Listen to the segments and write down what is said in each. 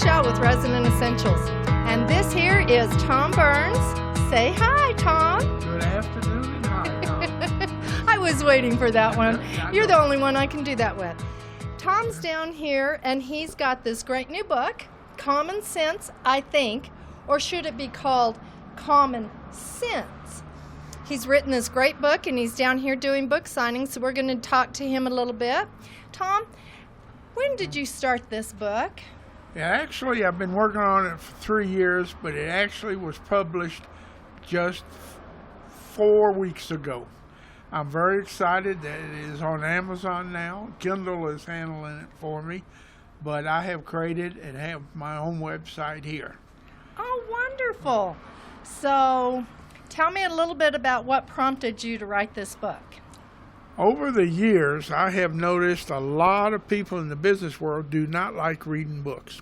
Michelle with Resonant Essentials, and this here is Tom Burns. Say hi, Tom. Good afternoon and hi, Tom. I was waiting for that one. You're the only one I can do that with. Tom's down here, and he's got this great new book, Common Sense, I think, or should it be called Common Sense? He's written this great book, and he's down here doing book signings, so we're going to talk to him a little bit. Tom, when did you start this book? Yeah, actually, I've been working on it for 3 years, but it actually was published just 4 weeks ago. I'm very excited that it is on Amazon now. Kindle is handling it for me, but I have created and have my own website here. Oh, wonderful. So tell me a little bit about what prompted you to write this book. Over the years, I have noticed a lot of people in the business world do not like reading books.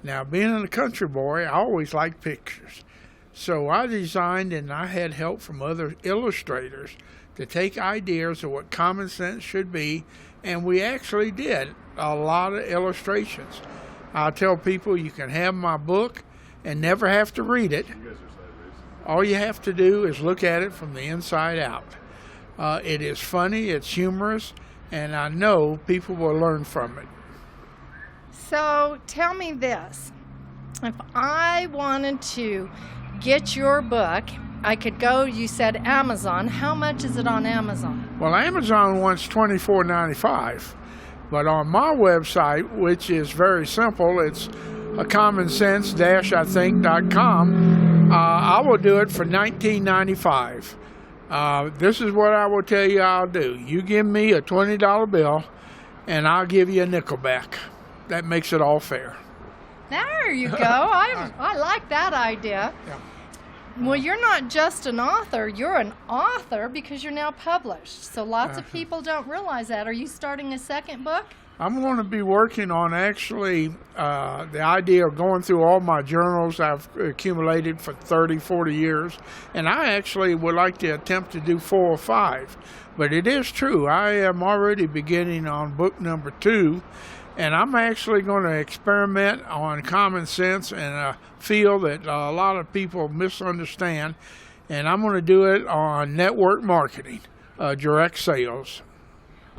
Now, being a country boy, I always liked pictures. So I designed, and I had help from other illustrators to take ideas of what common sense should be, and we actually did a lot of illustrations. I tell people you can have my book and never have to read it. All you have to do is look at it from the inside out. It is funny, it's humorous, and I know people will learn from it. So tell me this. If I wanted to get your book, I could go, you said Amazon. How much is it on Amazon? Well, Amazon wants $24.95, but on my website, which is very simple, it's commonsense-I-think.com, I will do it for $19.95. This is what I will tell you I'll do. You give me a $20 bill, and I'll give you a nickel back. That makes it all fair. There you go. I like that idea. Yeah. Well, you're not just an author. You're an author because you're now published. So lots of people don't realize that. Are you starting a second book? I'm going to be working on actually the idea of going through all my journals I've accumulated for 30, 40 years. And I actually would like to attempt to do 4 or 5. But it is true. I am already beginning on book number 2. And I'm actually going to experiment on common sense in a field that a lot of people misunderstand. And I'm going to do it on network marketing, direct sales.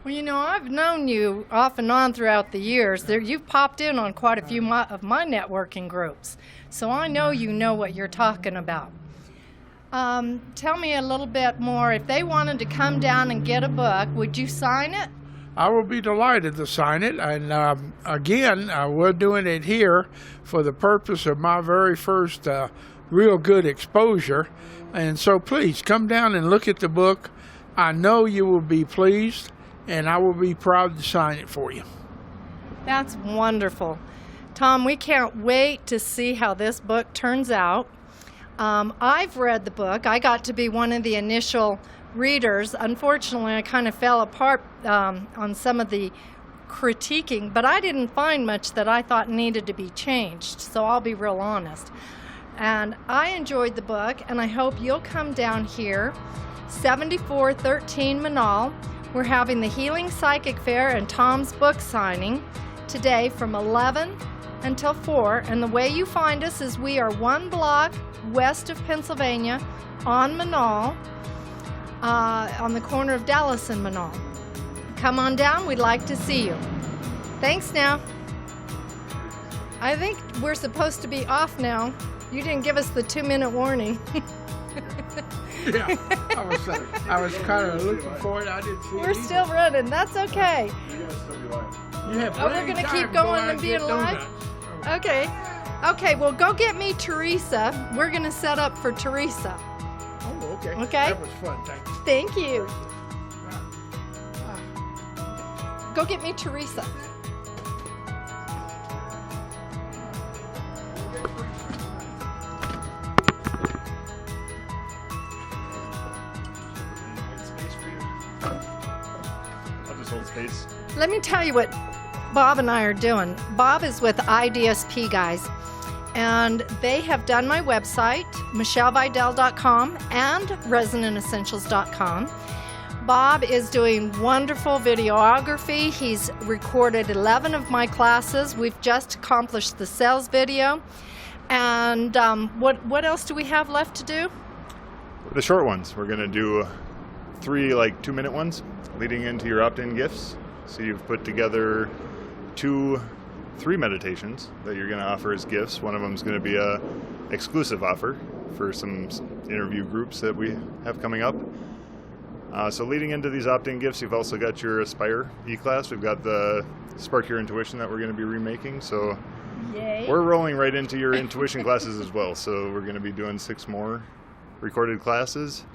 Well, you know, I've known you off and on throughout the years. You've popped in on quite a few of my networking groups. So I know you know what you're talking about. Tell me a little bit more. If they wanted to come down and get a book, would you sign it? I will be delighted to sign it, and again, we're doing it here for the purpose of my very first real good exposure, and so please come down and look at the book. I know you will be pleased, and I will be proud to sign it for you. That's wonderful. Tom, we can't wait to see how this book turns out. I've read the book. I got to be one of the initial readers. Unfortunately, I kind of fell apart on some of the critiquing, but I didn't find much that I thought needed to be changed, so I'll be real honest. And I enjoyed the book, and I hope you'll come down here, 7413 Manal. We're having the Healing Psychic Fair and Tom's book signing today from 11 until 4, and the way you find us is we are 1 block west of Pennsylvania on Manal, on the corner of Dallas and Manal. Come on down. We'd like to see you. Thanks now. I think we're supposed to be off now. You didn't give us the 2-minute warning. Yeah, I was kind of looking for it. I didn't see it. We're still running. That's okay. We're going to keep going and being live? Okay. Okay, well, go get me Teresa. We're going to set up for Teresa. Oh, okay. Okay? That was fun. Thank you. Thank you. Go get me Teresa. I'll just hold space. Let me tell you what Bob and I are doing. Bob is with IDSP guys, and they have done my website, michellevidal.com and resonantessentials.com. Bob is doing wonderful videography. He's recorded 11 of my classes. We've just accomplished the sales video. And what else do we have left to do? The short ones. We're going to do 3 2-minute ones leading into your opt-in gifts. So you've put together 3 meditations that you're going to offer as gifts. One of them is going to be a exclusive offer for some interview groups that we have coming up. So leading into these opt-in gifts, you've also got your Aspire e-class. We've got the Spark Your Intuition that we're going to be remaking. So Yay. We're rolling right into your intuition classes as well. So we're going to be doing 6 more recorded classes.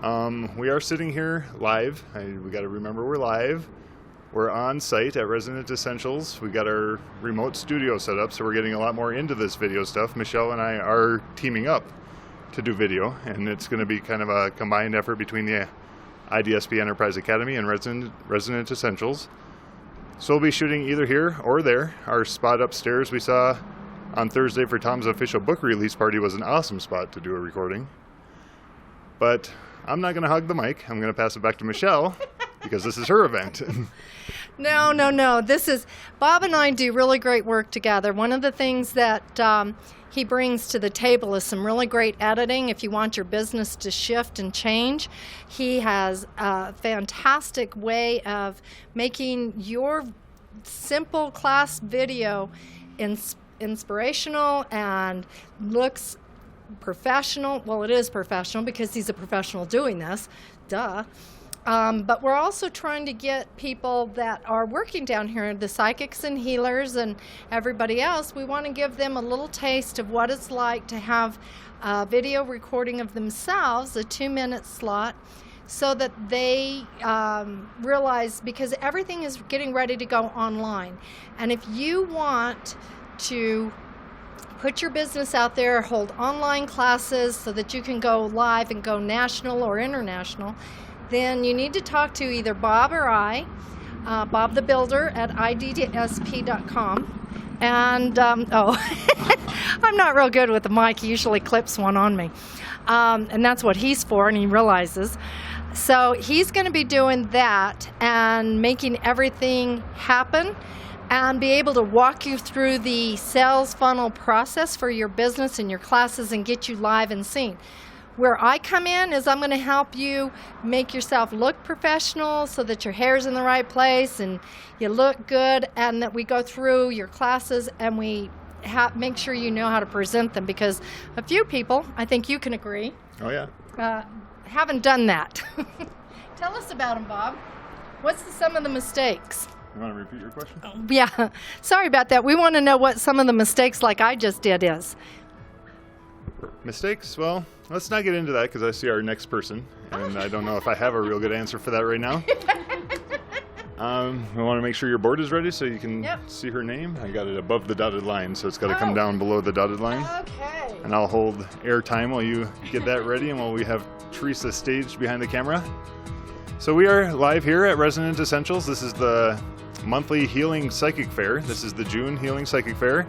We are sitting here live. We got to remember we're live. We're on site at Resonant Essentials. We got our remote studio set up, so we're getting a lot more into this video stuff. Michelle and I are teaming up to do video, and it's going to be kind of a combined effort between the IDSP Enterprise Academy and Resonant Essentials. So we'll be shooting either here or there. Our spot upstairs we saw on Thursday for Tom's official book release party was an awesome spot to do a recording. But I'm not going to hug the mic. I'm going to pass it back to Michelle because this is her event. No. This is Bob and I do really great work together. One of the things that he brings to the table is some really great editing. If you want your business to shift and change, he has a fantastic way of making your simple class video inspirational and looks professional. Well, it is professional because he's a professional doing this. Duh. But we're also trying to get people that are working down here, the psychics and healers and everybody else, we want to give them a little taste of what it's like to have a video recording of themselves, a 2-minute slot, so that they realize, because everything is getting ready to go online. And if you want to put your business out there, hold online classes so that you can go live and go national or international, then you need to talk to either Bob or I, Bob the Builder at idsp.com. And, I'm not real good with the mic. He usually clips one on me. And that's what he's for, and he realizes. So he's going to be doing that and making everything happen and be able to walk you through the sales funnel process for your business and your classes and get you live and seen. Where I come in is I'm going to help you make yourself look professional so that your hair's in the right place and you look good, and that we go through your classes and we make sure you know how to present them, because a few people, I think you can agree, Oh, yeah. haven't done that. Tell us about them, Bob. What's some of the mistakes? You want to repeat your question? Yeah, sorry about that. We want to know what some of the mistakes like I just did is. Mistakes? Well, let's not get into that because I see our next person, and I don't know if I have a real good answer for that right now. We want to make sure your board is ready so you can see her name. I got it above the dotted line, so it's got to come down below the dotted line. Okay. And I'll hold air time while you get that ready and while we have Teresa staged behind the camera. So we are live here at Resonant Essentials. This is the monthly Healing Psychic Fair. This is the June Healing Psychic Fair.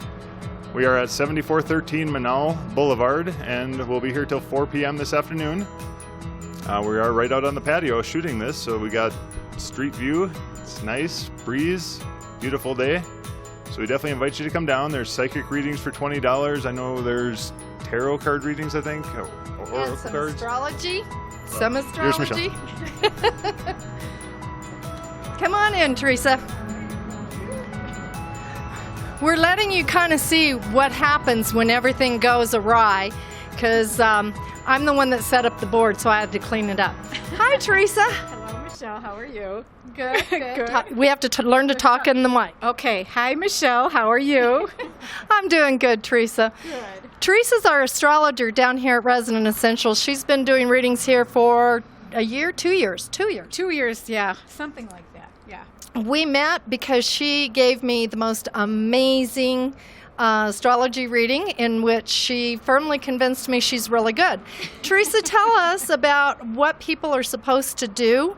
We are at 7413 Manal Boulevard, and we'll be here till 4 p.m. this afternoon. We are right out on the patio shooting this, so we got street view. It's nice, breeze, beautiful day. So we definitely invite you to come down. There's psychic readings for $20. I know there's tarot card readings, I think, or oracle some cards. astrology. Some Here's astrology. Come on in, Teresa. We're letting you kind of see what happens when everything goes awry, because I'm the one that set up the board, so I had to clean it up. Hi, Teresa. Hello, Michelle. How are you? Good. Good. We have to learn to talk in the mic. Okay. Hi, Michelle. How are you? I'm doing good, Teresa. Good. Teresa's our astrologer down here at Resonant Essentials. She's been doing readings here for a year, 2 years. 2 years. 2 years, yeah. Something like that, yeah. We met because she gave me the most amazing astrology reading in which she firmly convinced me she's really good. Teresa, tell us about what people are supposed to do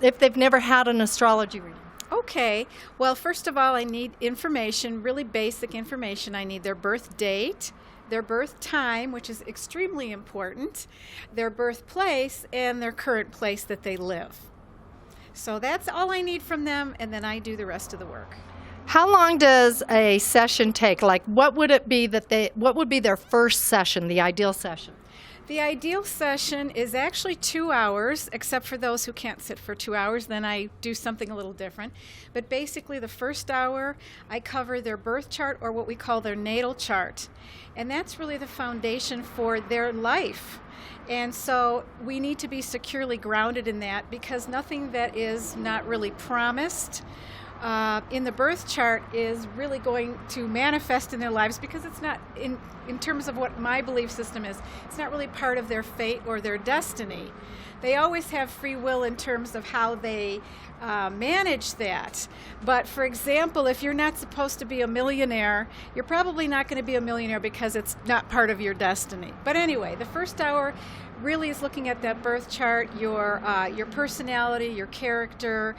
if they've never had an astrology reading. Okay. Well, first of all, I need information, really basic information. I need their birth date, their birth time, which is extremely important, their birthplace, and their current place that they live. So that's all I need from them, and then I do the rest of the work. How long does a session take? Like, what would it be what would be their first session, the ideal session? The ideal session is actually 2 hours, except for those who can't sit for 2 hours. Then I do something a little different. But basically, the first hour, I cover their birth chart, or what we call their natal chart. And that's really the foundation for their life. And so we need to be securely grounded in that, because nothing that is not really promised in the birth chart is really going to manifest in their lives, because it's not, in terms of what my belief system is, it's not really part of their fate or their destiny. They always have free will in terms of how they manage that. But for example, if you're not supposed to be a millionaire, you're probably not going to be a millionaire because it's not part of your destiny. But anyway, the first hour really is looking at that birth chart, your personality, your character,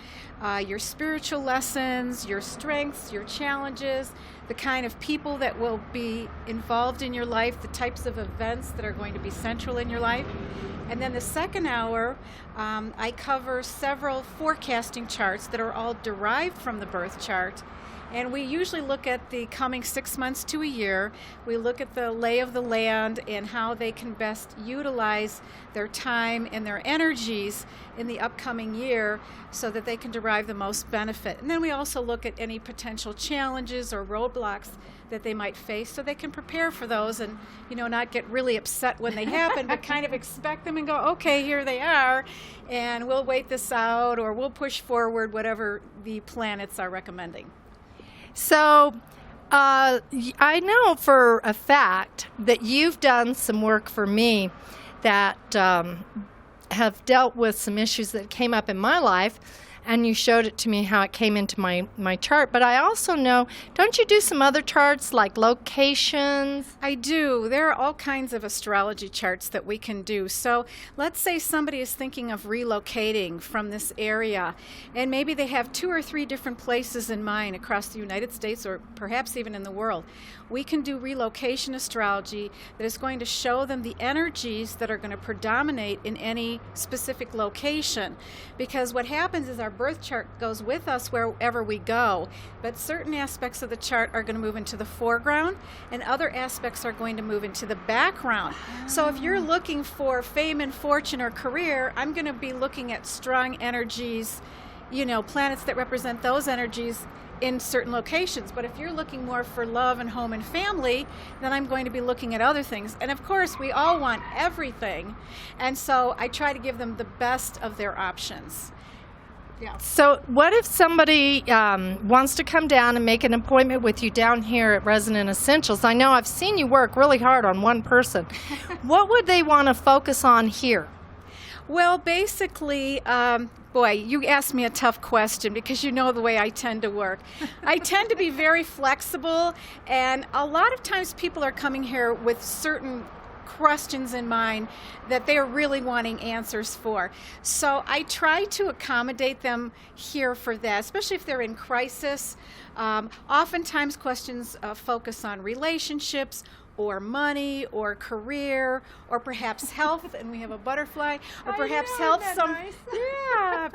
your spiritual lessons, your strengths, your challenges, the kind of people that will be involved in your life, the types of events that are going to be central in your life. And then the second hour, I cover several forecasting charts that are all derived from the birth chart. And we usually look at the coming 6 months to a year. We look at the lay of the land and how they can best utilize their time and their energies in the upcoming year so that they can derive the most benefit. And then we also look at any potential challenges or roadblocks that they might face, so they can prepare for those and, not get really upset when they happen, but kind of expect them and go, okay, here they are, and we'll wait this out, or we'll push forward, whatever the planets are recommending. So I know for a fact that you've done some work for me that have dealt with some issues that came up in my life, and you showed it to me how it came into my chart. But I also know, don't you do some other charts like locations? I do. There are all kinds of astrology charts that we can do. So let's say somebody is thinking of relocating from this area, and maybe they have 2 or 3 different places in mind across the United States or perhaps even in the world. We can do relocation astrology that is going to show them the energies that are going to predominate in any specific location. Because what happens is our birth chart goes with us wherever we go, but certain aspects of the chart are going to move into the foreground and other aspects are going to move into the background. So if you're looking for fame and fortune or career, I'm going to be looking at strong energies, planets that represent those energies in certain locations. But if you're looking more for love and home and family, then I'm going to be looking at other things. And of course, we all want everything. And so I try to give them the best of their options. Yeah. So what if somebody wants to come down and make an appointment with you down here at Resonant Essentials? I know I've seen you work really hard on one person. What would they want to focus on here? Well, basically, boy, you asked me a tough question because you know the way I tend to work. I tend to be very flexible, and a lot of times people are coming here with certain questions in mind that they are really wanting answers for. So I try to accommodate them here for that, especially if they're in crisis. Oftentimes questions focus on relationships or money or career or perhaps health, and we have a butterfly, or perhaps health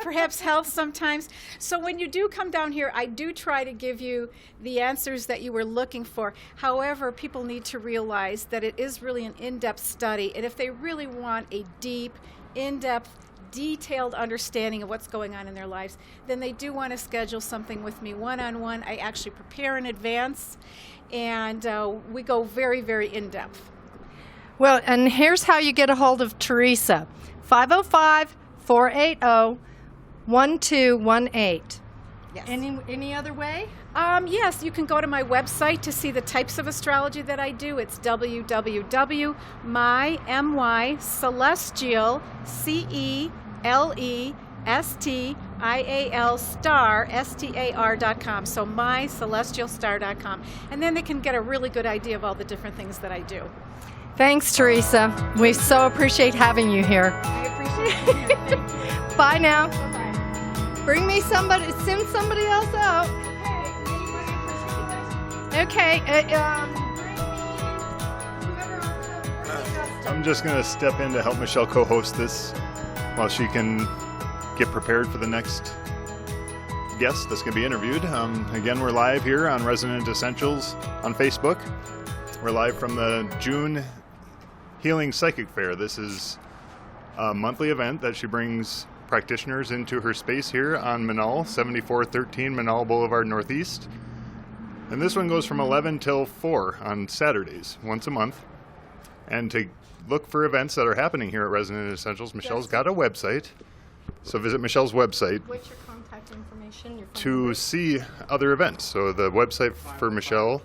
perhaps health sometimes. So when you do come down here, I do try to give you the answers that you were looking for. However, people need to realize that it is really an in-depth study, and if they really want a deep, in-depth, detailed understanding of what's going on in their lives, then they do want to schedule something with me one-on-one. I actually prepare in advance, and we go very, very in-depth. Well, and here's how you get a hold of Teresa. 505-480-1218. Yes. Any other way? Yes, you can go to my website to see the types of astrology that I do. It's www.mycelestial.com. So mycelestialstar.com. And then they can get a really good idea of all the different things that I do. Thanks, Teresa. We so appreciate having you here. I appreciate it. Bye now. Bye-bye. Send somebody else out. Okay. I'm just going to step in to help Michelle co-host this while she can get prepared for the next guest that's going to be interviewed. Again, we're live here on Resonant Essentials on Facebook. We're live from the June Healing Psychic Fair. This is a monthly event that she brings practitioners into her space here on Manal, 7413 Manal Boulevard Northeast. And this one goes from 11 till 4 on Saturdays, once a month. And to look for events that are happening here at Resonant Essentials, Michelle's got a website. So visit Michelle's website. What's your contact information? Your phone to number? see other events. So the website for Michelle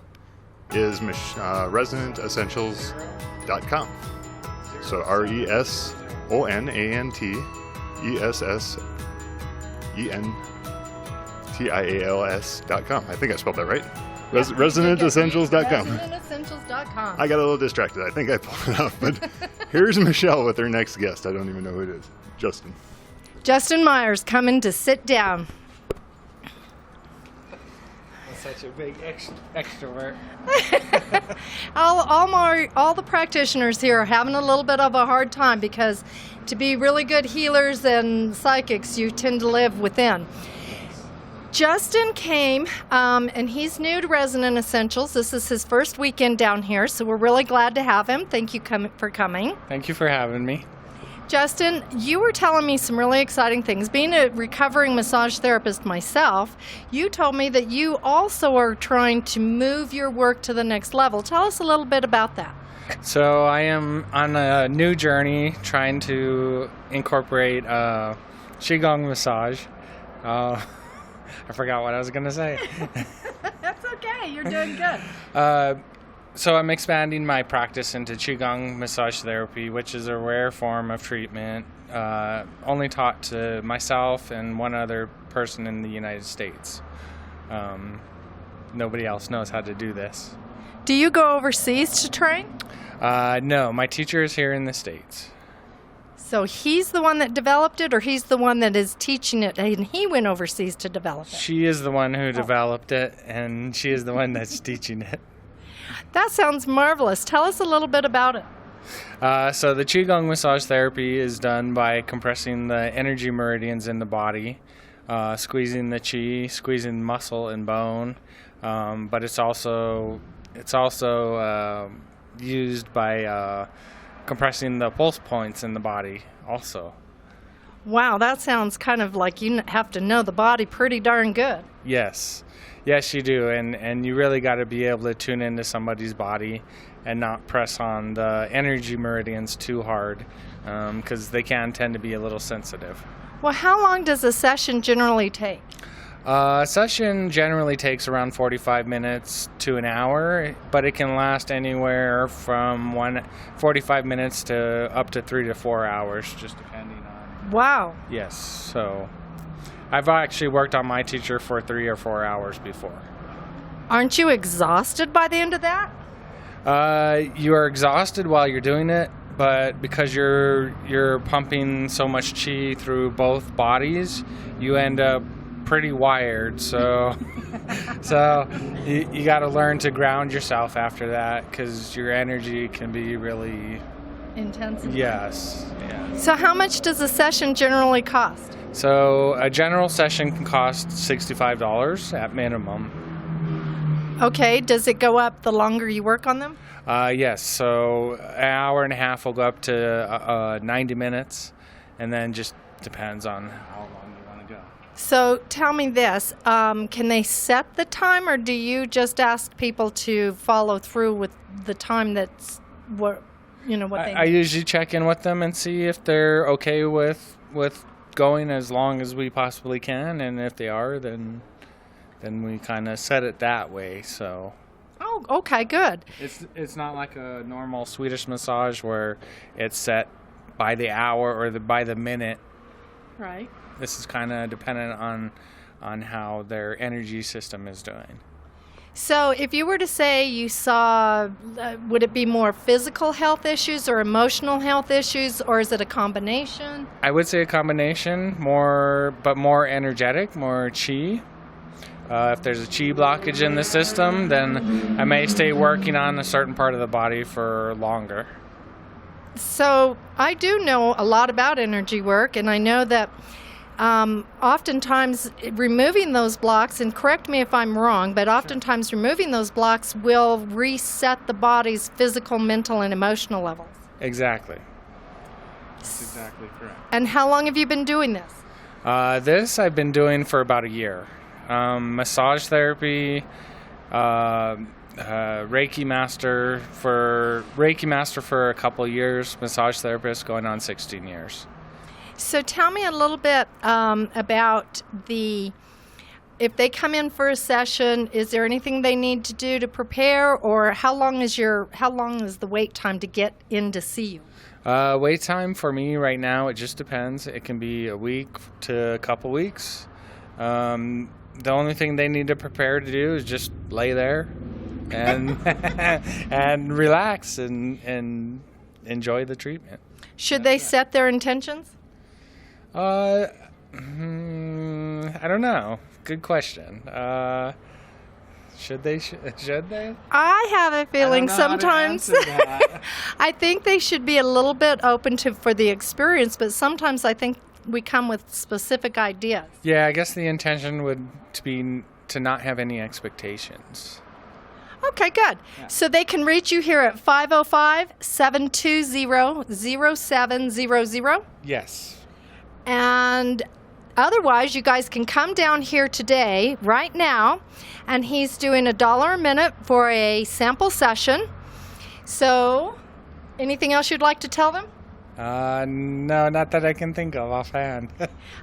is resonantessentials.com. So ResonantEssentials.com. I think I spelled that right. ResonantEssentials.com. ResonantEssentials.com. I got a little distracted. I think I pulled it off. But here's Michelle with her next guest. I don't even know who it is. Justin. Justin Myers coming to sit down. Such a big extrovert. all the practitioners here are having a little bit of a hard time because to be really good healers and psychics, you tend to live within. Justin came, and he's new to Resonant Essentials. This is his first weekend down here, so we're really glad to have him. Thank you for coming. Thank you for having me. Justin, you were telling me some really exciting things. Being a recovering massage therapist myself, you told me that you also are trying to move your work to the next level. Tell us a little bit about that. So I am on a new journey trying to incorporate Qigong massage. I forgot what I was going to say. That's okay. You're doing good. So I'm expanding my practice into Qigong massage therapy, which is a rare form of treatment only taught to myself and one other person in the United States. Nobody else knows how to do this. Do you go overseas to train? No, my teacher is here in the States. So he's the one that developed it, or he's the one that is teaching it, and he went overseas to develop it? She is the one who developed it, and she is the one that's teaching it. That sounds marvelous. Tell us a little bit about it. So the Qigong massage therapy is done by compressing the energy meridians in the body, squeezing the qi, squeezing muscle and bone, but it's also used by compressing the pulse points in the body also. Wow, that sounds kind of like you have to know the body pretty darn good. Yes, you do, and you really got to be able to tune into somebody's body and not press on the energy meridians too hard, because they can tend to be a little sensitive. Well, how long does a session generally take? A session generally takes around 45 minutes to an hour, but it can last anywhere from 45 minutes to up to 3 to 4 hours, just depending on... Wow. Yes, so I've actually worked on my teacher for 3 or 4 hours before. Aren't you exhausted by the end of that? You are exhausted while you're doing it, but because you're pumping so much qi through both bodies, you end up pretty wired, so you got to learn to ground yourself after that, because your energy can be really intense. Yes. So how much does a session generally cost? So a general session can cost $65 at minimum. Okay, does it go up the longer you work on them? Yes, so an hour and a half will go up to 90 minutes, and then just depends on how long you want to go. So tell me this, can they set the time, or do you just ask people to follow through with the time that's what they need? I usually check in with them and see if they're okay with going as long as we possibly can, and if they are, then we kind of set it that way. So. Oh, okay, good. It's not like a normal Swedish massage where it's set by the hour or by the minute. Right. This is kind of dependent on how their energy system is doing. So if you were to say you saw, would it be more physical health issues or emotional health issues, or is it a combination? I would say a combination, but more energetic, more qi. If there's a qi blockage in the system, then I may stay working on a certain part of the body for longer. So I do know a lot about energy work, and I know that oftentimes removing those blocks, and correct me if I'm wrong, but oftentimes removing those blocks will reset the body's physical, mental, and emotional levels. Exactly. That's exactly correct. And how long have you been doing this? This I've been doing for about a year. Massage therapy, Reiki master for a couple years, massage therapist going on 16 years. So tell me a little bit about if they come in for a session, is there anything they need to do to prepare, or how long is the wait time to get in to see you? Wait time for me right now, it just depends. It can be a week to a couple weeks. The only thing they need to prepare to do is just lay there and and relax and enjoy the treatment. Should they set their intentions? I don't know. Good question. Should they? I have a feeling I don't know sometimes. how to answer that. I think they should be a little bit open for the experience, but sometimes I think we come with specific ideas. Yeah, I guess the intention would be to not have any expectations. Okay, good. Yeah. So they can reach you here at 505-720-0700. Yes. And otherwise, you guys can come down here today, right now, and he's doing $1 a minute for a sample session. So, anything else you'd like to tell them? No, not that I can think of offhand.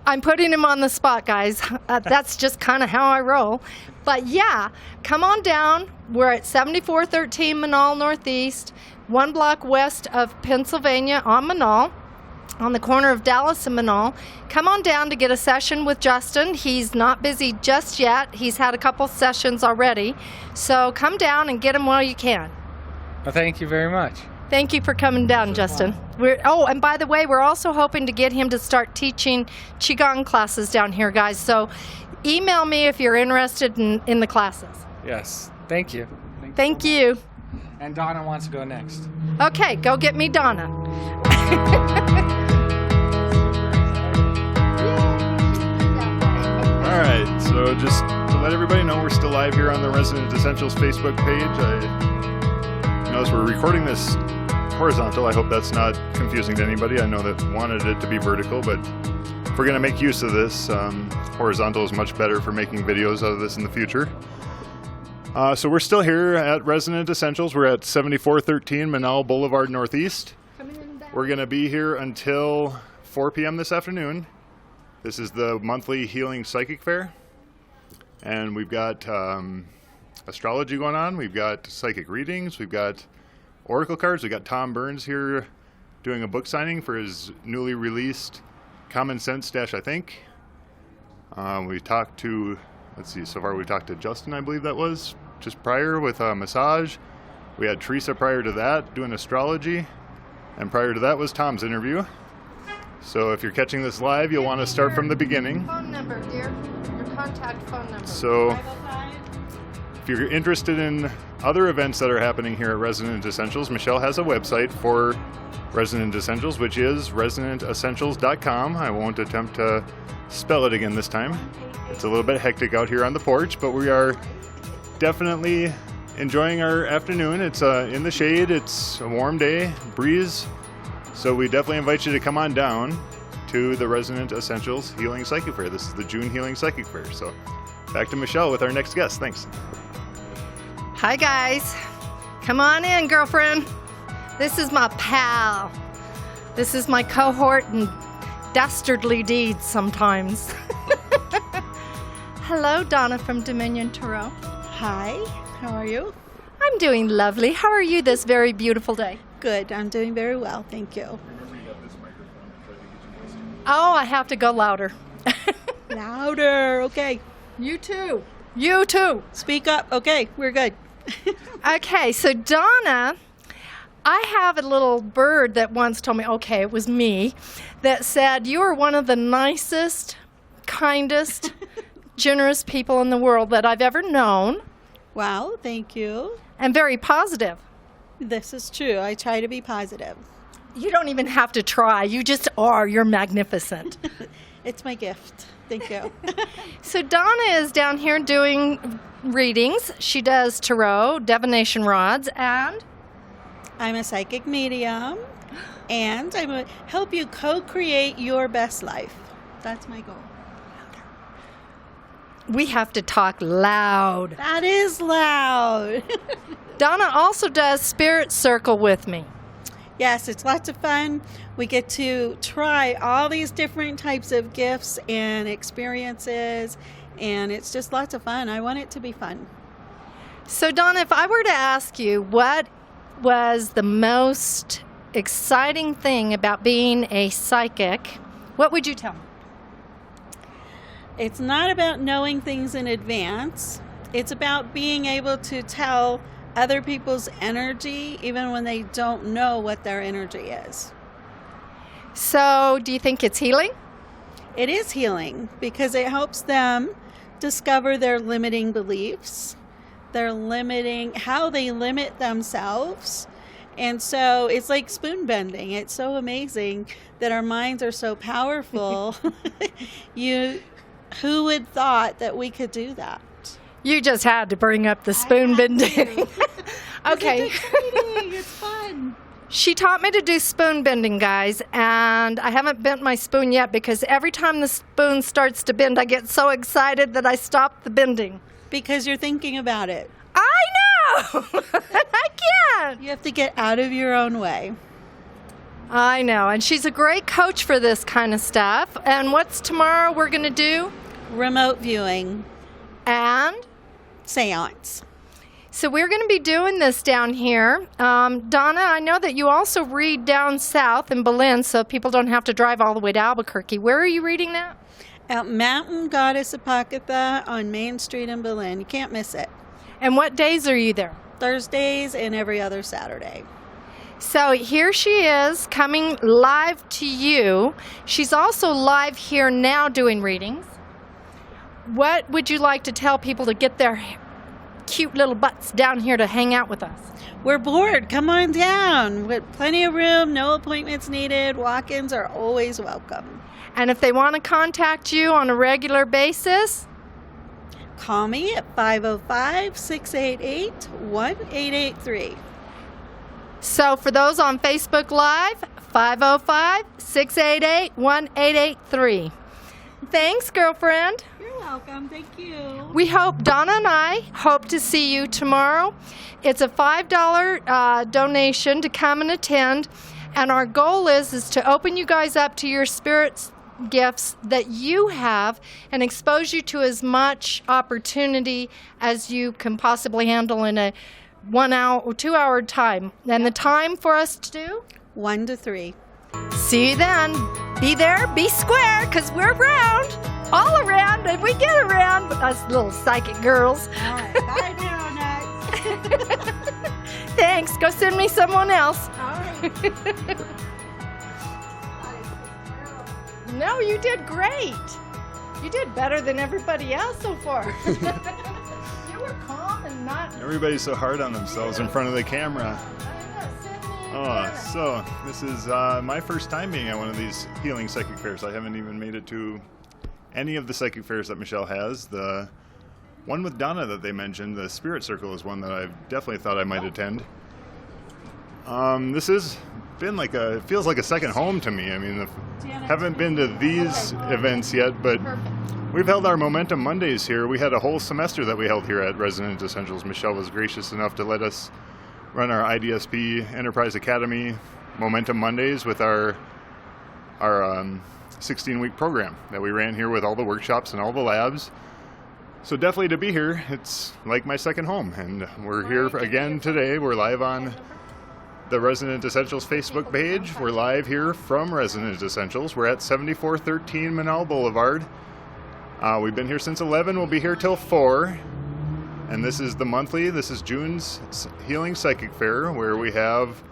I'm putting him on the spot, guys. That's just kind of how I roll. But yeah, come on down. We're at 7413 Manal Northeast, 1 block west of Pennsylvania on Manal, on the corner of Dallas and Manal. Come on down to get a session with Justin. He's not busy just yet. He's had a couple sessions already. So come down and get him while you can. Well, thank you very much. Thank you for coming down, Justin. And by the way, we're also hoping to get him to start teaching Qigong classes down here, guys. So email me if you're interested in the classes. Yes. Thank you. Thank you. And Donna wants to go next. Okay, go get me Donna. All right, so just to let everybody know, we're still live here on the Resonant Essentials Facebook page. As we're recording this horizontal, I hope that's not confusing to anybody. I know that wanted it to be vertical, but if we're going to make use of this, horizontal is much better for making videos out of this in the future. So we're still here at Resonant Essentials. We're at 7413 Manal Boulevard Northeast. We're going to be here until 4 p.m. this afternoon. This is the monthly Healing Psychic Fair. And we've got astrology going on. We've got psychic readings. We've got oracle cards. We've got Tom Burns here doing a book signing for his newly released Common Sense Dash, I think. We talked to, so far we talked to Justin, I believe that was, just prior with massage. We had Teresa prior to that doing astrology. And prior to that was Tom's interview. So if you're catching this live, you'll want to start from the beginning. Phone number, dear. Your contact phone number. So if you're interested in other events that are happening here at Resonant Essentials, Michelle has a website for Resonant Essentials, which is resonantessentials.com. I won't attempt to spell it again this time. It's a little bit hectic out here on the porch, but we are definitely enjoying our afternoon. It's in the shade. It's a warm day, breeze. So we definitely invite you to come on down to the Resonant Essentials Healing Psychic Fair. This is the June Healing Psychic Fair. So back to Michelle with our next guest. Thanks. Hi, guys. Come on in, girlfriend. This is my pal. This is my cohort in dastardly deeds sometimes. Hello, Donna from Dominion Tarot. Hi, how are you? I'm doing lovely. How are you this very beautiful day? Good, I'm doing very well, thank you. Oh, I have to go louder. Louder, okay. You too. You too. Speak up, okay, we're good. Okay, so Donna, I have a little bird that once told me, okay, it was me, that said, you are one of the nicest, kindest, generous people in the world that I've ever known. Wow, thank you. And very positive. This is true, I try to be positive. You don't even have to try. You just are. You're magnificent. It's my gift. Thank you. So Donna is down here doing readings. She does tarot, divination rods, and I'm a psychic medium, and I'm going to help you co-create your best life. That's my goal. we have to talk loud. That is loud. Donna also does Spirit Circle with me. Yes, it's lots of fun. We get to try all these different types of gifts and experiences, and it's just lots of fun. I want it to be fun. So, Donna, if I were to ask you what was the most exciting thing about being a psychic, what would you tell me? It's not about knowing things in advance. It's about being able to tell other people's energy even when they don't know what their energy is. So, do you think it's healing? It is healing because it helps them discover their limiting beliefs, how they limit themselves. And so it's like spoon bending. It's so amazing that our minds are so powerful. Who would thought that we could do that? You just had to bring up the spoon bending. Okay. It's fun. She taught me to do spoon bending, guys, and I haven't bent my spoon yet because every time the spoon starts to bend, I get so excited that I stop the bending. Because you're thinking about it. I know! I can't! You have to get out of your own way. I know, and she's a great coach for this kind of stuff. And what's tomorrow we're going to do? Remote viewing. And? Seance. So we're going to be doing this down here. Donna, I know that you also read down south in Berlin, so people don't have to drive all the way to Albuquerque. Where are you reading that? At Mountain Goddess Apocrypha on Main Street in Berlin. You can't miss it. And what days are you there? Thursdays and every other Saturday. So here she is coming live to you. She's also live here now doing readings. What would you like to tell people to get their cute little butts down here to hang out with us? We're bored. Come on down. With plenty of room, no appointments needed. Walk-ins are always welcome. And if they want to contact you on a regular basis, call me at 505-688-1883. So for those on Facebook Live, 505-688-1883. Thanks, girlfriend. You're welcome. Thank you. We hope, Donna and I hope to see you tomorrow. It's a $5 donation to come and attend. And our goal is to open you guys up to your spirit's gifts that you have and expose you to as much opportunity as you can possibly handle in a 1 hour or 2 hour time. And the time for us to do? 1 to 3. See you then. Be there, be square, because we're around, all around, and we get around, us little psychic girls. All right. Bye now, nuts. Thanks. Go send me someone else. All right. No, you did great. You did better than everybody else so far. You were calm and not... Everybody's so hard on themselves in front of the camera. Oh, so this is my first time being at one of these healing psychic fairs. I haven't even made it to any of the psychic fairs that Michelle has. The one with Donna that they mentioned, the Spirit Circle, is one that I've definitely thought I might attend. This has been it feels like a second home to me. I mean, haven't been to these events yet, but we've held our Momentum Mondays here. We had a whole semester that we held here at Resonant Essentials. Michelle was gracious enough to let us run our IDSP Enterprise Academy Momentum Mondays with our 16-week program that we ran here with all the workshops and all the labs. So definitely to be here, it's like my second home. And we're here again today. We're live on the Resonant Essentials Facebook page. We're live here from Resonant Essentials. We're at 7413 Manal Boulevard. We've been here since 11. We'll be here till 4. And this is June's Healing Psychic Fair, where we have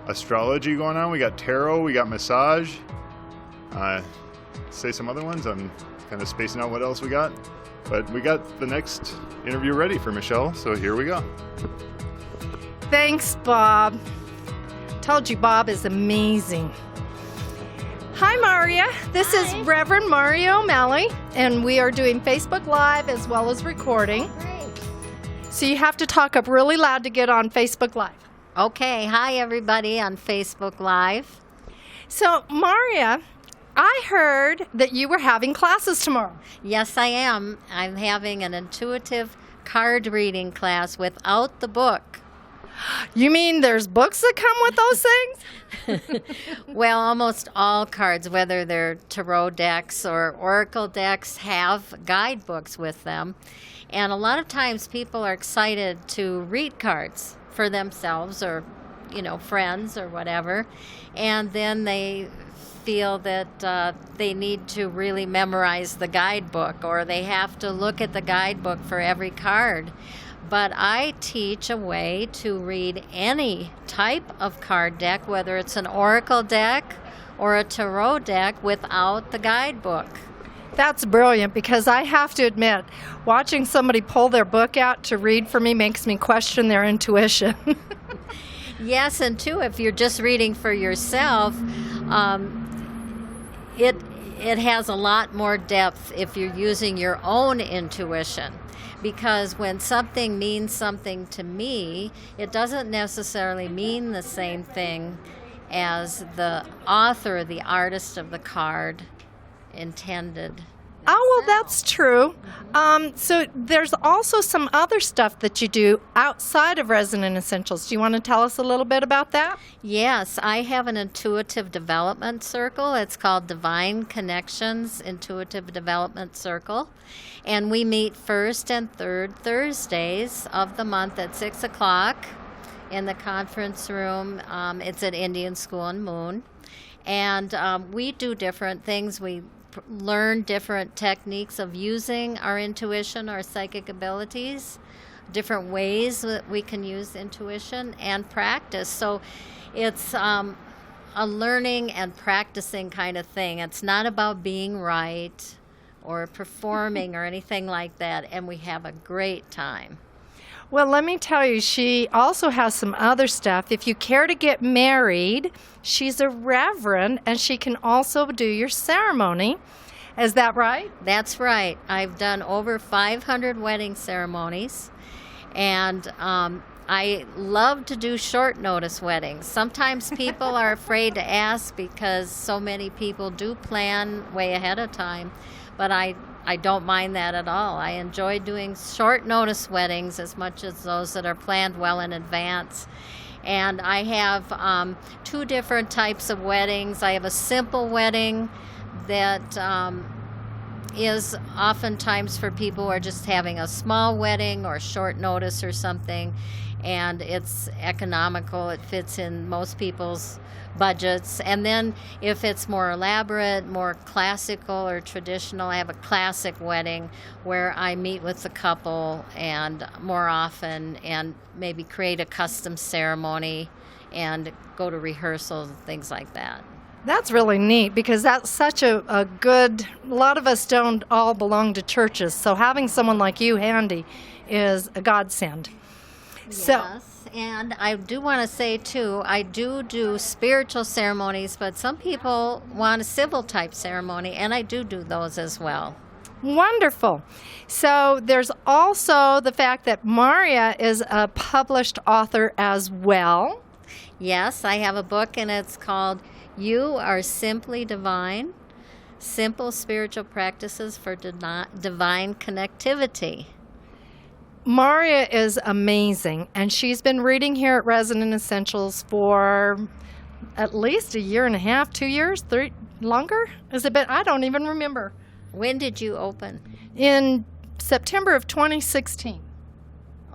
astrology going on. We got tarot, we got massage. Say some other ones. I'm kind of spacing out what else we got. But we got the next interview ready for Michelle, so here we go. Thanks, Bob. Told you Bob is amazing. Hi, Maria. This is Reverend Mario O'Malley, and we are doing Facebook Live as well as recording. Great. So you have to talk up really loud to get on Facebook Live. Okay, hi everybody on Facebook Live. So, Maria, I heard that you were having classes tomorrow. Yes, I am. I'm having an intuitive card reading class without the book. You mean there's books that come with those things? Well, almost all cards, whether they're tarot decks or oracle decks, have guidebooks with them. And a lot of times people are excited to read cards for themselves or, friends or whatever. And then they feel that they need to really memorize the guidebook, or they have to look at the guidebook for every card. But I teach a way to read any type of card deck, whether it's an oracle deck or a tarot deck, without the guidebook. That's brilliant, because I have to admit, watching somebody pull their book out to read for me makes me question their intuition. Yes, and too, if you're just reading for yourself, it has a lot more depth if you're using your own intuition. Because when something means something to me, it doesn't necessarily mean the same thing as the author, the artist of the card intended. Oh, well, that's true. So there's also some other stuff that you do outside of Resonant Essentials. Do you want to tell us a little bit about that? Yes, I have an intuitive development circle. It's called Divine Connections Intuitive Development Circle. And we meet first and third Thursdays of the month at 6 o'clock in the conference room. It's at Indian School and Moon. And we do different things. We learn different techniques of using our intuition, our psychic abilities, different ways that we can use intuition and practice. So it's a learning and practicing kind of thing. It's not about being right or performing or anything like that, and we have a great time. Well, let me tell you, she also has some other stuff. If you care to get married, she's a reverend, and she can also do your ceremony. Is that right? That's right. I've done over 500 wedding ceremonies, and I love to do short notice weddings. Sometimes people are afraid to ask because so many people do plan way ahead of time, but I don't mind that at all. I enjoy doing short notice weddings as much as those that are planned well in advance. And I have 2 different types of weddings. I have a simple wedding that is oftentimes for people who are just having a small wedding or short notice or something, and it's economical. It fits in most people's budgets. And then if it's more elaborate, more classical or traditional, I have a classic wedding where I meet with the couple and more often and maybe create a custom ceremony and go to rehearsals and things like that. That's really neat, because that's such a good, a lot of us don't all belong to churches, so having someone like you handy is a godsend. Yes, and I do want to say, too, I do spiritual ceremonies, but some people want a civil type ceremony, and I do those as well. Wonderful. So there's also the fact that Maria is a published author as well. Yes, I have a book, and it's called You Are Simply Divine, Simple Spiritual Practices for Divine Connectivity. Maria is amazing, and she's been reading here at Resonant Essentials for at least a year and a half, 2 years, 3, longer? Has it been? I don't even remember. When did you open? In September of 2016.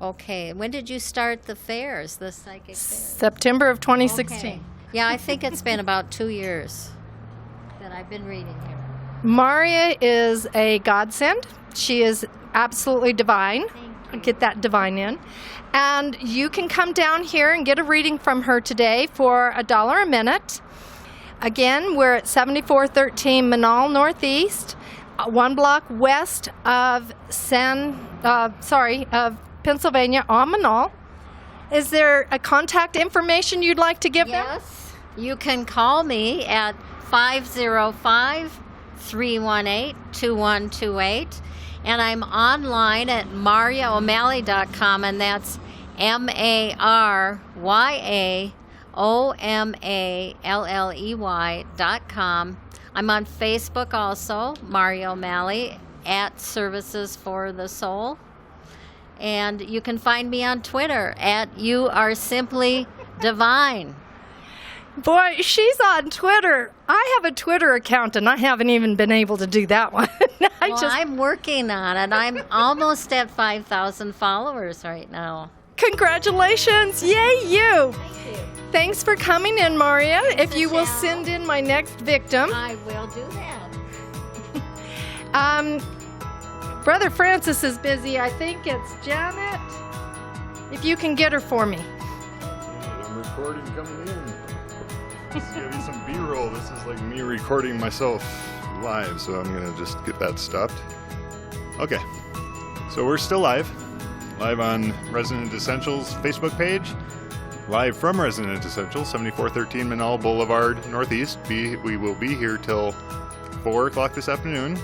Okay. When did you start the fairs, the psychic fairs? September of 2016. Okay. Yeah, I think it's been about 2 years that I've been reading here. Maria is a godsend. She is absolutely divine. Get that divine in. And you can come down here and get a reading from her today for $1 a minute. Again, we're at 7413 Manal Northeast, 1 block west of Pennsylvania on Manal. Is there a contact information you'd like to give them? Yes. You can call me at 505-318-2128. And I'm online at mariaomalley.com, and that's MariaOmalley.com. I'm on Facebook also, Maria O'Malley, at Services for the Soul. And you can find me on Twitter at You Are Simply Divine. Boy, she's on Twitter. I have a Twitter account, and I haven't even been able to do that one. I'm working on it. I'm almost at 5,000 followers right now. Congratulations. Yay, you. Thank you. Thanks for coming in, Maria. If you will send in my next victim. I will do that. Brother Francis is busy. I think it's Janet. If you can get her for me. I'm recording coming in. Let's give you some B-roll. This is like me recording myself live, so I'm going to just get that stopped. Okay, so we're still live on Resonant Essentials Facebook page, live from Resonant Essentials, 7413 Manal Boulevard, Northeast. We will be here till 4 o'clock this afternoon.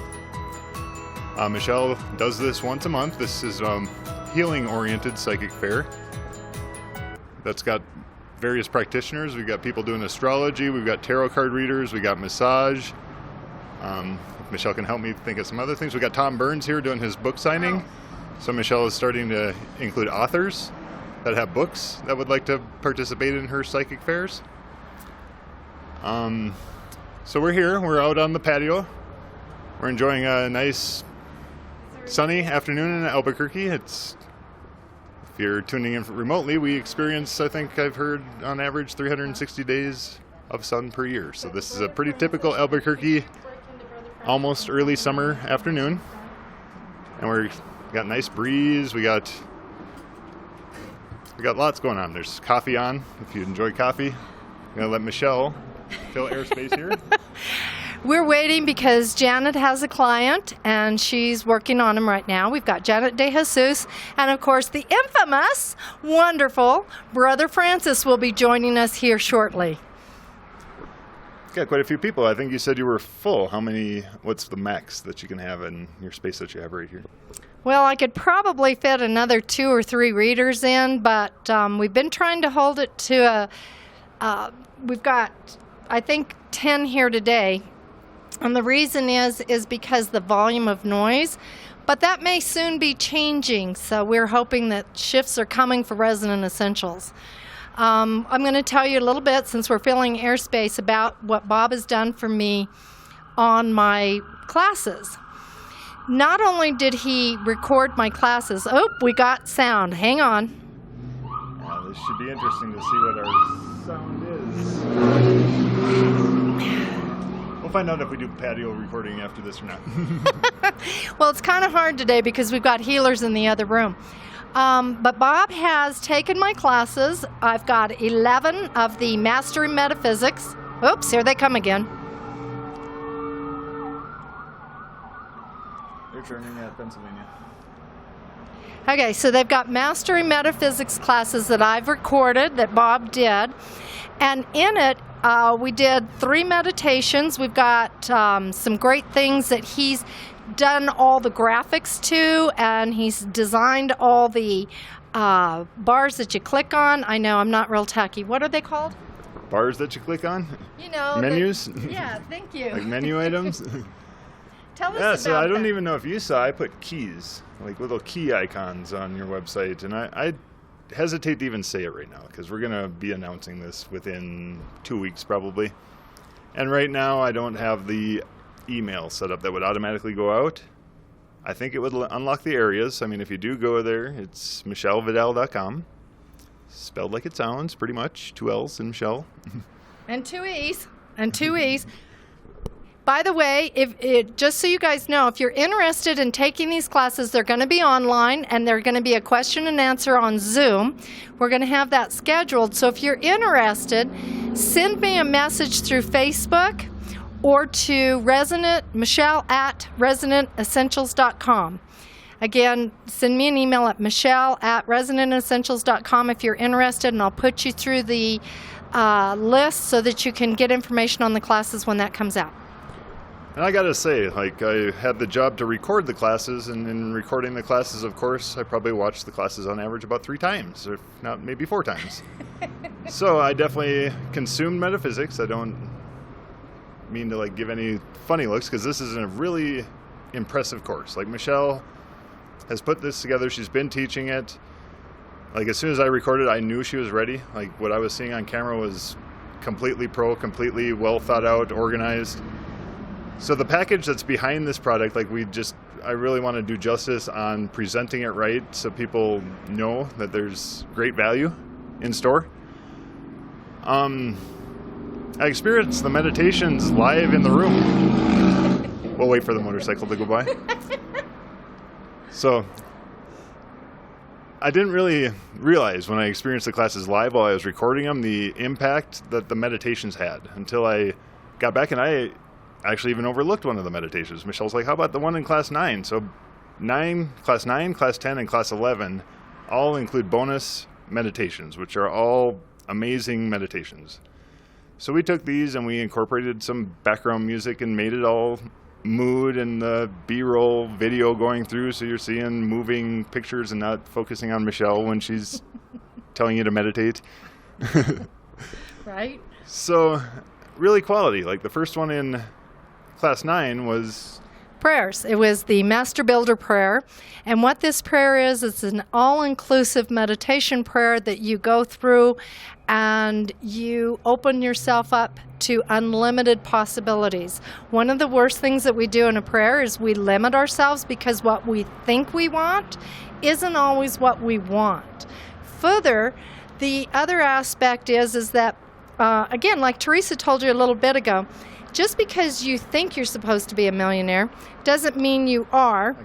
Michelle does this once a month. This is healing-oriented psychic fair that's got various practitioners. We've got people doing astrology. We've got tarot card readers. We got massage. Michelle can help me think of some other things. We got Tom Burns here doing his book signing. So Michelle is starting to include authors that have books that would like to participate in her psychic fairs. So we're here. We're out on the patio. We're enjoying a nice sunny afternoon in Albuquerque. If you're tuning in remotely, we experience, I think I've heard, on average 360 days of sun per year. So this is a pretty typical Albuquerque, almost early summer afternoon. And we got a nice breeze. We got lots going on. There's coffee on, if you enjoy coffee. I'm going to let Michelle fill airspace here. We're waiting because Janet has a client, and she's working on him right now. We've got Janet De Jesus, and of course the infamous, wonderful Brother Francis will be joining us here shortly. Got quite a few people. I think you said you were full. What's the max that you can have in your space that you have right here? Well, I could probably fit another 2 or 3 readers in, but we've been trying to hold it to we've got, I think, 10 here today. And the reason is because the volume of noise, but that may soon be changing. So we're hoping that shifts are coming for Resonant Essentials. I'm going to tell you a little bit, since we're filling airspace, about what Bob has done for me on my classes. Not only did he record my classes, we got sound. Hang on. This should be interesting to see what our sound is. We'll find out if we do patio recording after this or not. Well, it's kind of hard today because we've got healers in the other room. But Bob has taken my classes. I've got 11 of the Mastering Metaphysics. Oops, here they come again. They're turning at Pennsylvania. Okay, so they've got Mastering Metaphysics classes that I've recorded, that Bob did. And in it, we did 3 meditations. We've got some great things that he's done all the graphics to, and he's designed all the bars that you click on. I know I'm not real techy. What are they called? Bars that you click on? You know. Menus? Yeah, thank you. Like menu items? Tell us Yeah, about so I don't that. even know if you saw, I put keys, like little key icons on your website, and I hesitate to even say it right now because we're going to be announcing this within 2 weeks probably. And right now I don't have the email set up that would automatically go out. I think it would unlock the areas. I mean, if you do go there, it's michellevidal.com. Spelled like it sounds, pretty much. 2 L's in Michelle. And 2 E's. And 2 E's. By the way, just so you guys know, if you're interested in taking these classes, they're going to be online, and they're going to be a question and answer on Zoom. We're going to have that scheduled. So if you're interested, send me a message through Facebook or to Michelle at resonantessentials.com. Again, send me an email at michelle@resonantessentials.com if you're interested, and I'll put you through the list so that you can get information on the classes when that comes out. And I gotta say, like, I had the job to record the classes, and in recording the classes, of course, I probably watched the classes on average about 3 times, or if not maybe 4 times. So I definitely consumed metaphysics. I don't mean to like give any funny looks, because this is a really impressive course. Like, Michelle has put this together. She's been teaching it. Like, as soon as I recorded, I knew she was ready. Like, what I was seeing on camera was completely completely well thought out, organized. So the package that's behind this product, like, I really want to do justice on presenting it right so people know that there's great value in store. I experienced the meditations live in the room. We'll wait for the motorcycle to go by. So I didn't really realize when I experienced the classes live while I was recording them the impact that the meditations had until I got back, and I actually even overlooked one of the meditations. Michelle's like, how about the one in class 9? So class 9, class 10, and class 11 all include bonus meditations, which are all amazing meditations. So we took these and we incorporated some background music and made it all mood and the B-roll video going through, so you're seeing moving pictures and not focusing on Michelle when she's telling you to meditate. Right? So really quality. Like, the first one in class 9 was prayers. It was the Master Builder prayer. And what this prayer is, it's an all-inclusive meditation prayer that you go through and you open yourself up to unlimited possibilities. One of the worst things that we do in a prayer is we limit ourselves because what we think we want isn't always what we want. Further, the other aspect is that, again, like Teresa told you a little bit ago, just because you think you're supposed to be a millionaire doesn't mean you are.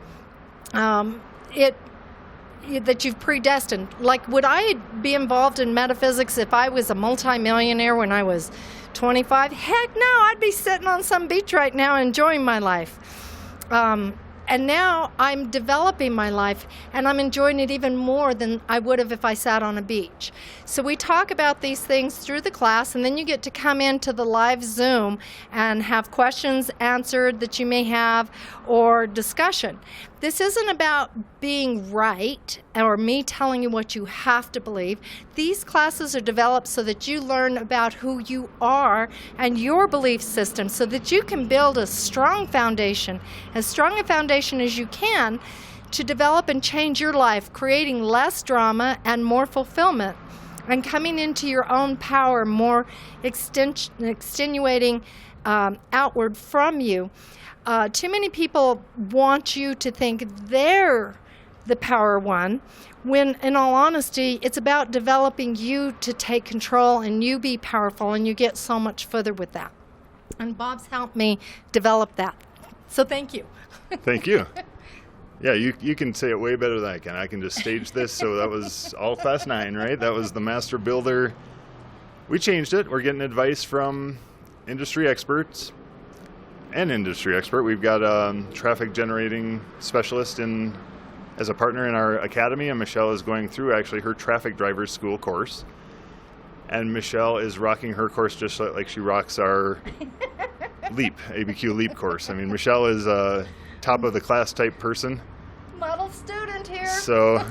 That you've predestined. Like, would I be involved in metaphysics if I was a multimillionaire when I was 25? Heck no, I'd be sitting on some beach right now enjoying my life. And now I'm developing my life, and I'm enjoying it even more than I would have if I sat on a beach. So we talk about these things through the class, and then you get to come into the live Zoom and have questions answered that you may have, or discussion. This isn't about being right or me telling you what you have to believe. These classes are developed so that you learn about who you are and your belief system so that you can build a strong foundation, as strong a foundation as you can, to develop and change your life, creating less drama and more fulfillment, and coming into your own power, more extenuating outward from you. Too many people want you to think they're the power one, when in all honesty, it's about developing you to take control and you be powerful, and you get so much further with that. And Bob's helped me develop that. So thank you. Thank you. Yeah, you can say it way better than I can. I can just stage this. So that was all class 9, right? That was the Master Builder. We changed it. We're getting advice from industry experts. We've got a traffic generating specialist as a partner in our academy, and Michelle is going through actually her traffic driver's school course. And Michelle is rocking her course just like she rocks our ABQ Leap course. I mean, Michelle is a top of the class type person. Model student here. So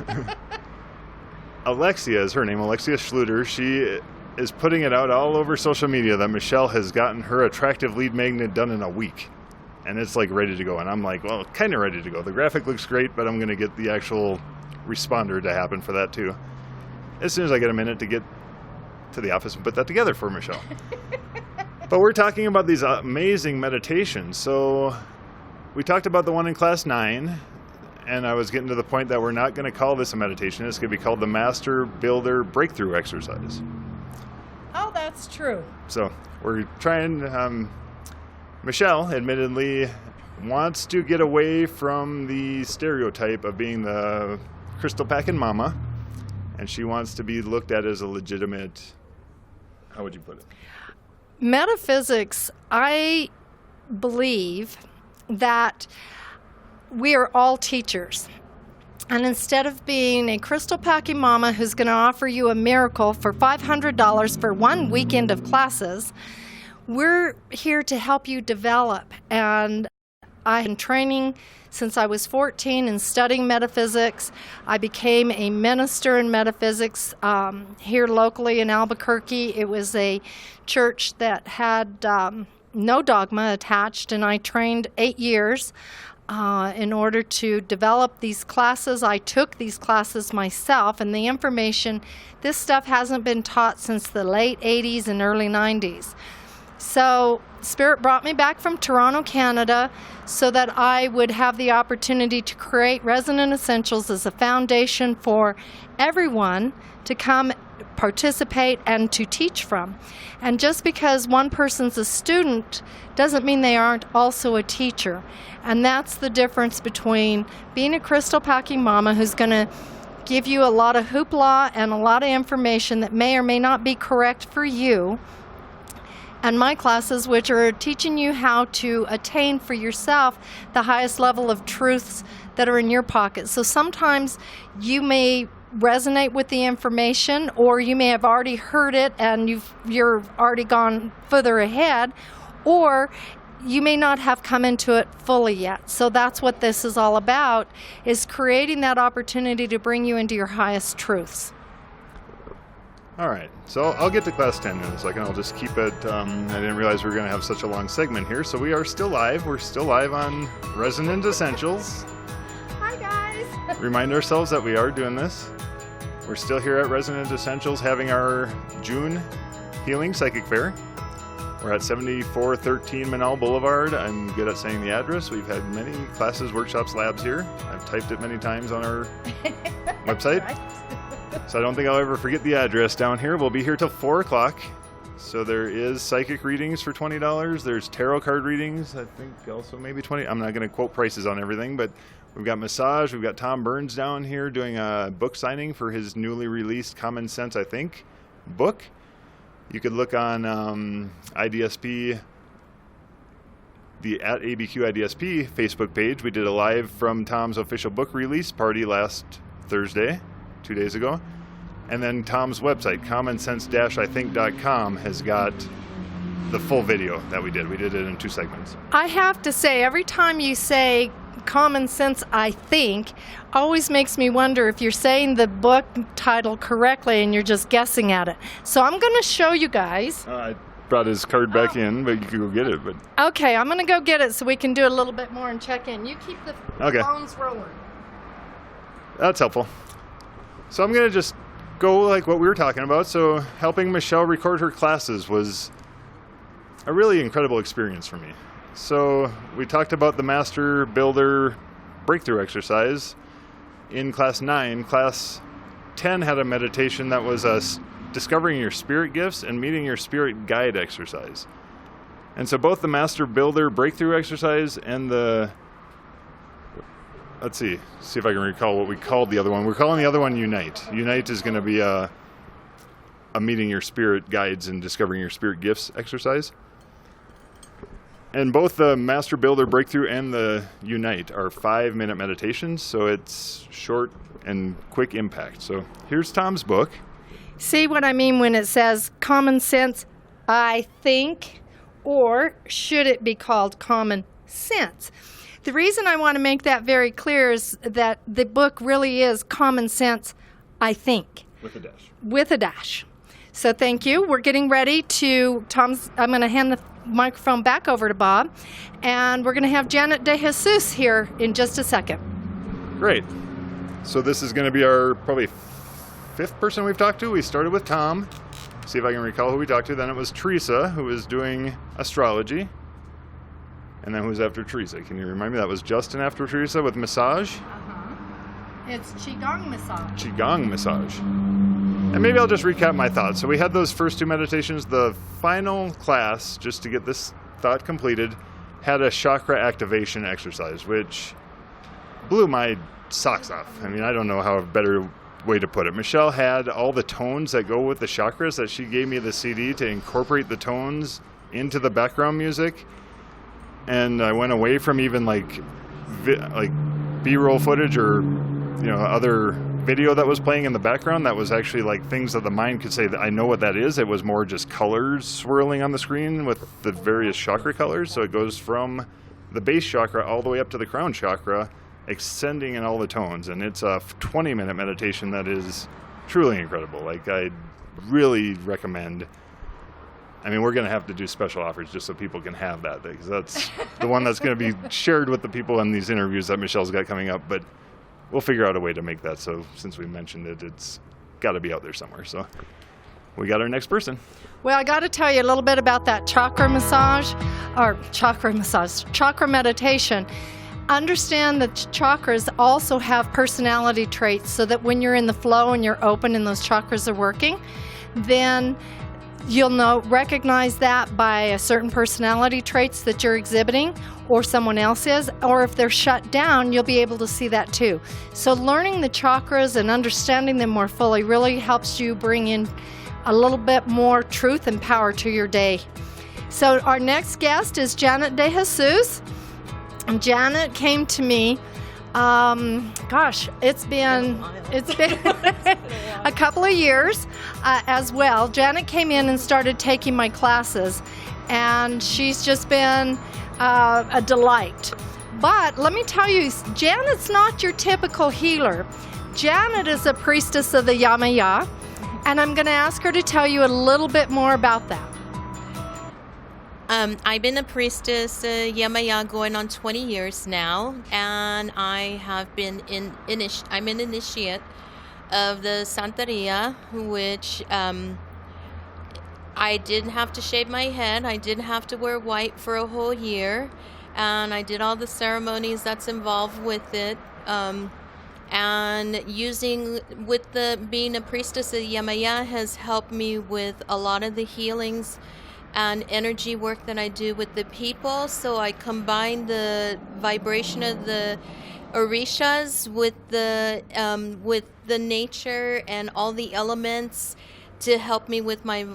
Alexia is her name, Alexia Schluter. She is putting it out all over social media that Michelle has gotten her attractive lead magnet done in a week. And it's like ready to go. And I'm like, well, kind of ready to go. The graphic looks great, but I'm going to get the actual responder to happen for that too. As soon as I get a minute to get to the office and put that together for Michelle. But we're talking about these amazing meditations. So we talked about the one in class 9. And I was getting to the point that we're not going to call this a meditation. It's going to be called the Master Builder Breakthrough Exercise. Oh, that's true. So we're trying, Michelle admittedly wants to get away from the stereotype of being the crystal packing mama, and she wants to be looked at as a legitimate, how would you put it? Metaphysics, I believe that we are all teachers. And instead of being a crystal packing mama who's going to offer you a miracle for $500 for one weekend of classes, we're here to help you develop. And I've been training since I was 14 and studying metaphysics. I became a minister in metaphysics here locally in Albuquerque. It was a church that had no dogma attached, and I trained 8 years in order to develop these classes. I took these classes myself, and the information, this stuff hasn't been taught since the late 80s and early 90s. So Spirit brought me back from Toronto, Canada, so that I would have the opportunity to create Resonant Essentials as a foundation for everyone to come participate and to teach from. And just because one person's a student doesn't mean they aren't also a teacher. And that's the difference between being a crystal packing mama who's going to give you a lot of hoopla and a lot of information that may or may not be correct for you, and my classes, which are teaching you how to attain for yourself the highest level of truths that are in your pocket. So sometimes you may resonate with the information, or you may have already heard it and you're already gone further ahead, or you may not have come into it fully yet. So that's what this is all about, is creating that opportunity to bring you into your highest truths. All right, so I'll get to class 10 in a second. I'll just keep it. I didn't realize we were going to have such a long segment here. So we are still live. We're still live on Resonant Essentials. Hi, guys. Remind ourselves that we are doing this. We're still here at Resonant Essentials having our June Healing Psychic Fair. We're at 7413 Manal Boulevard. I'm good at saying the address. We've had many classes, workshops, labs here. I've typed it many times on our website. Right. So I don't think I'll ever forget the address down here. We'll be here till 4 o'clock. So there is psychic readings for $20. There's tarot card readings, I think also maybe $20. I'm not going to quote prices on everything, but we've got massage. We've got Tom Burns down here doing a book signing for his newly released Common Sense, I think, book. You could look on IDSP, the at ABQ IDSP Facebook page. We did a live from Tom's official book release party last Thursday, 2 days ago. And then Tom's website, commonsense-ithink.com, has got the full video that we did. We did it in 2 segments. I have to say, every time you say common sense, I think, always makes me wonder if you're saying the book title correctly and you're just guessing at it. So I'm going to show you guys. I brought his card back in, but you could go get it. But Okay, I'm going to go get it so we can do a little bit more and check in. You keep the phones rolling. That's helpful. So I'm going to just go like what we were talking about. So helping Michelle record her classes was a really incredible experience for me. So we talked about the Master Builder Breakthrough exercise in class 9. Class 10 had a meditation that was discovering your spirit gifts and meeting your spirit guide exercise. And so both the Master Builder Breakthrough exercise and the, let's see if I can recall what we called the other one. We're calling the other one Unite. Unite is going to be a meeting your spirit guides and discovering your spirit gifts exercise. And both the Master Builder Breakthrough and the Unite are 5-minute meditations, so it's short and quick impact. So here's Tom's book. See what I mean when it says common sense, I think, or should it be called common sense? The reason I want to make that very clear is that the book really is common sense, I think. With a dash. With a dash. So thank you. We're getting ready to, I'm going to hand the microphone back over to Bob, and we're going to have Janet De Jesus here in just a second. Great. So this is going to be our probably 5th person we've talked to. We started with Tom. See if I can recall who we talked to. Then it was Teresa, who was doing astrology. And then who was after Teresa? Can you remind me? That was Justin after Teresa with massage. It's Qigong massage. Qigong massage. And maybe I'll just recap my thoughts. So we had those first 2 meditations. The final class, just to get this thought completed, had a chakra activation exercise, which blew my socks off. I mean, I don't know how a better way to put it. Michelle had all the tones that go with the chakras that she gave me the CD to incorporate the tones into the background music. And I went away from even like B-roll footage or other video that was playing in the background that was actually like things that the mind could say that I know what that is. It was more just colors swirling on the screen with the various chakra colors. So it goes from the base chakra all the way up to the crown chakra, extending in all the tones. And it's a 20-minute meditation that is truly incredible. Like, I really recommend. I mean, we're going to have to do special offers just so people can have that, because that's the one that's going to be shared with the people in these interviews that Michelle's got coming up. But we'll figure out a way to make that. So since we mentioned it, it's got to be out there somewhere. So we got our next person. Well, I got to tell you a little bit about that chakra meditation. Understand that chakras also have personality traits, so that when you're in the flow and you're open and those chakras are working, then you'll recognize that by a certain personality traits that you're exhibiting or someone else is, or if they're shut down, you'll be able to see that too. So learning the chakras and understanding them more fully really helps you bring in a little bit more truth and power to your day. So our next guest is Janet De Jesus. And Janet came to me, it's been a couple of years as well. Janet came in and started taking my classes, and she's just been a delight. But let me tell you, Janet's not your typical healer. Janet is a priestess of the Yamaya, and I'm going to ask her to tell you a little bit more about that. I've been a priestess, Yamaya, going on 20 years now, and I have been I'm an initiate of the Santeria, which I didn't have to shave my head. I didn't have to wear white for a whole year, and I did all the ceremonies that's involved with it. And being a priestess of Yamaya has helped me with a lot of the healings and energy work that I do with the people. So I combine the vibration of the orishas with the nature and all the elements to help me with my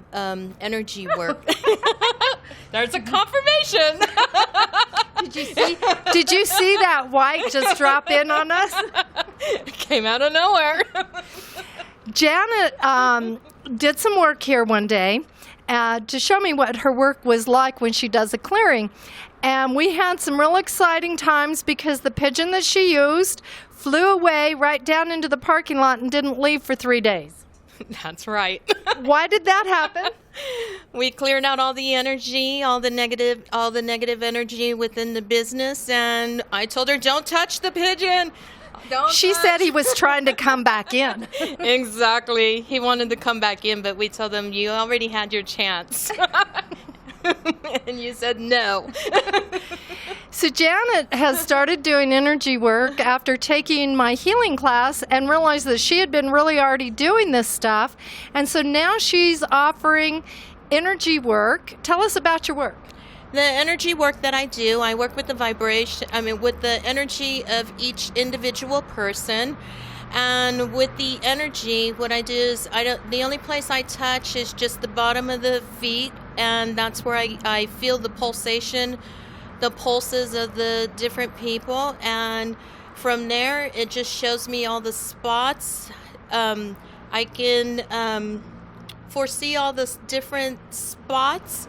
energy work. There's a confirmation. Did you see that white just drop in on us? It came out of nowhere. Janet did some work here one day to show me what her work was like when she does a clearing. And we had some real exciting times because the pigeon that she used flew away right down into the parking lot and didn't leave for 3 days. That's right. Why did that happen? We cleared out all the energy, all the negative energy within the business, and I told her, don't touch the pigeon. She said he was trying to come back in. Exactly. He wanted to come back in, but we told him, you already had your chance. And you said no. So Janet has started doing energy work after taking my healing class and realized that she had been really already doing this stuff. And so now she's offering energy work. Tell us about your work. The energy work that I do, I work with the with the energy of each individual person. And with the energy, what I do is the only place I touch is just the bottom of the feet, and that's where I feel the pulsation, the pulses of the different people. And from there, it just shows me all the spots. I can foresee all the different spots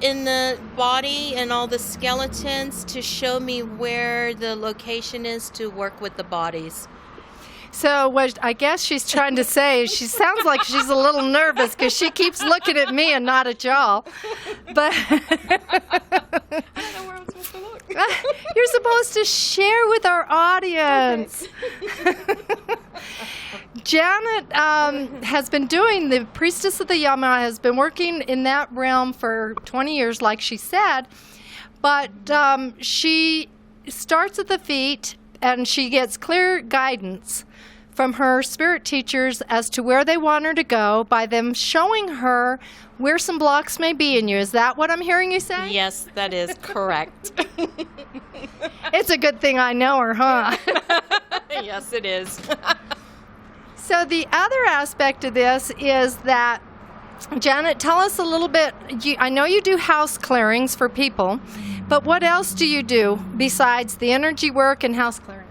in the body and all the skeletons to show me where the location is to work with the bodies. So what I guess she's trying to say is she sounds like she's a little nervous because she keeps looking at me and not at y'all. But I don't know where I'm supposed to look. You're supposed to share with our audience. Okay. Janet has been doing, the Priestess of the Yama has been working in that realm for 20 years, like she said. But she starts at the feet and she gets clear guidance from her spirit teachers as to where they want her to go by them showing her where some blocks may be in you. Is that what I'm hearing you say? Yes, that is correct. It's a good thing I know her, huh? Yes, it is. So the other aspect of this is that, Janet, tell us a little bit. I know you do house clearings for people, but what else do you do besides the energy work and house clearings?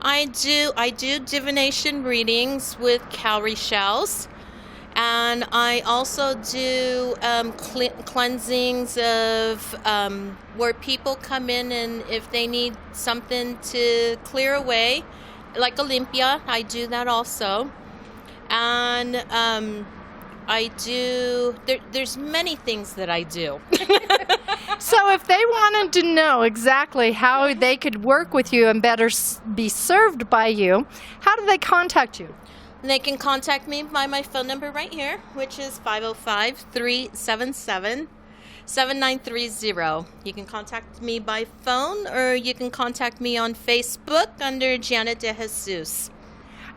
I do divination readings with cowrie shells, and I also do cleansings of where people come in, and if they need something to clear away, like Olympia, I do that also. And I do. There's many things that I do. So if they wanted to know exactly how they could work with you and better be served by you, how do they contact you? They can contact me by my phone number right here, which is 505-377-7930. You can contact me by phone, or you can contact me on Facebook under Janet De Jesus.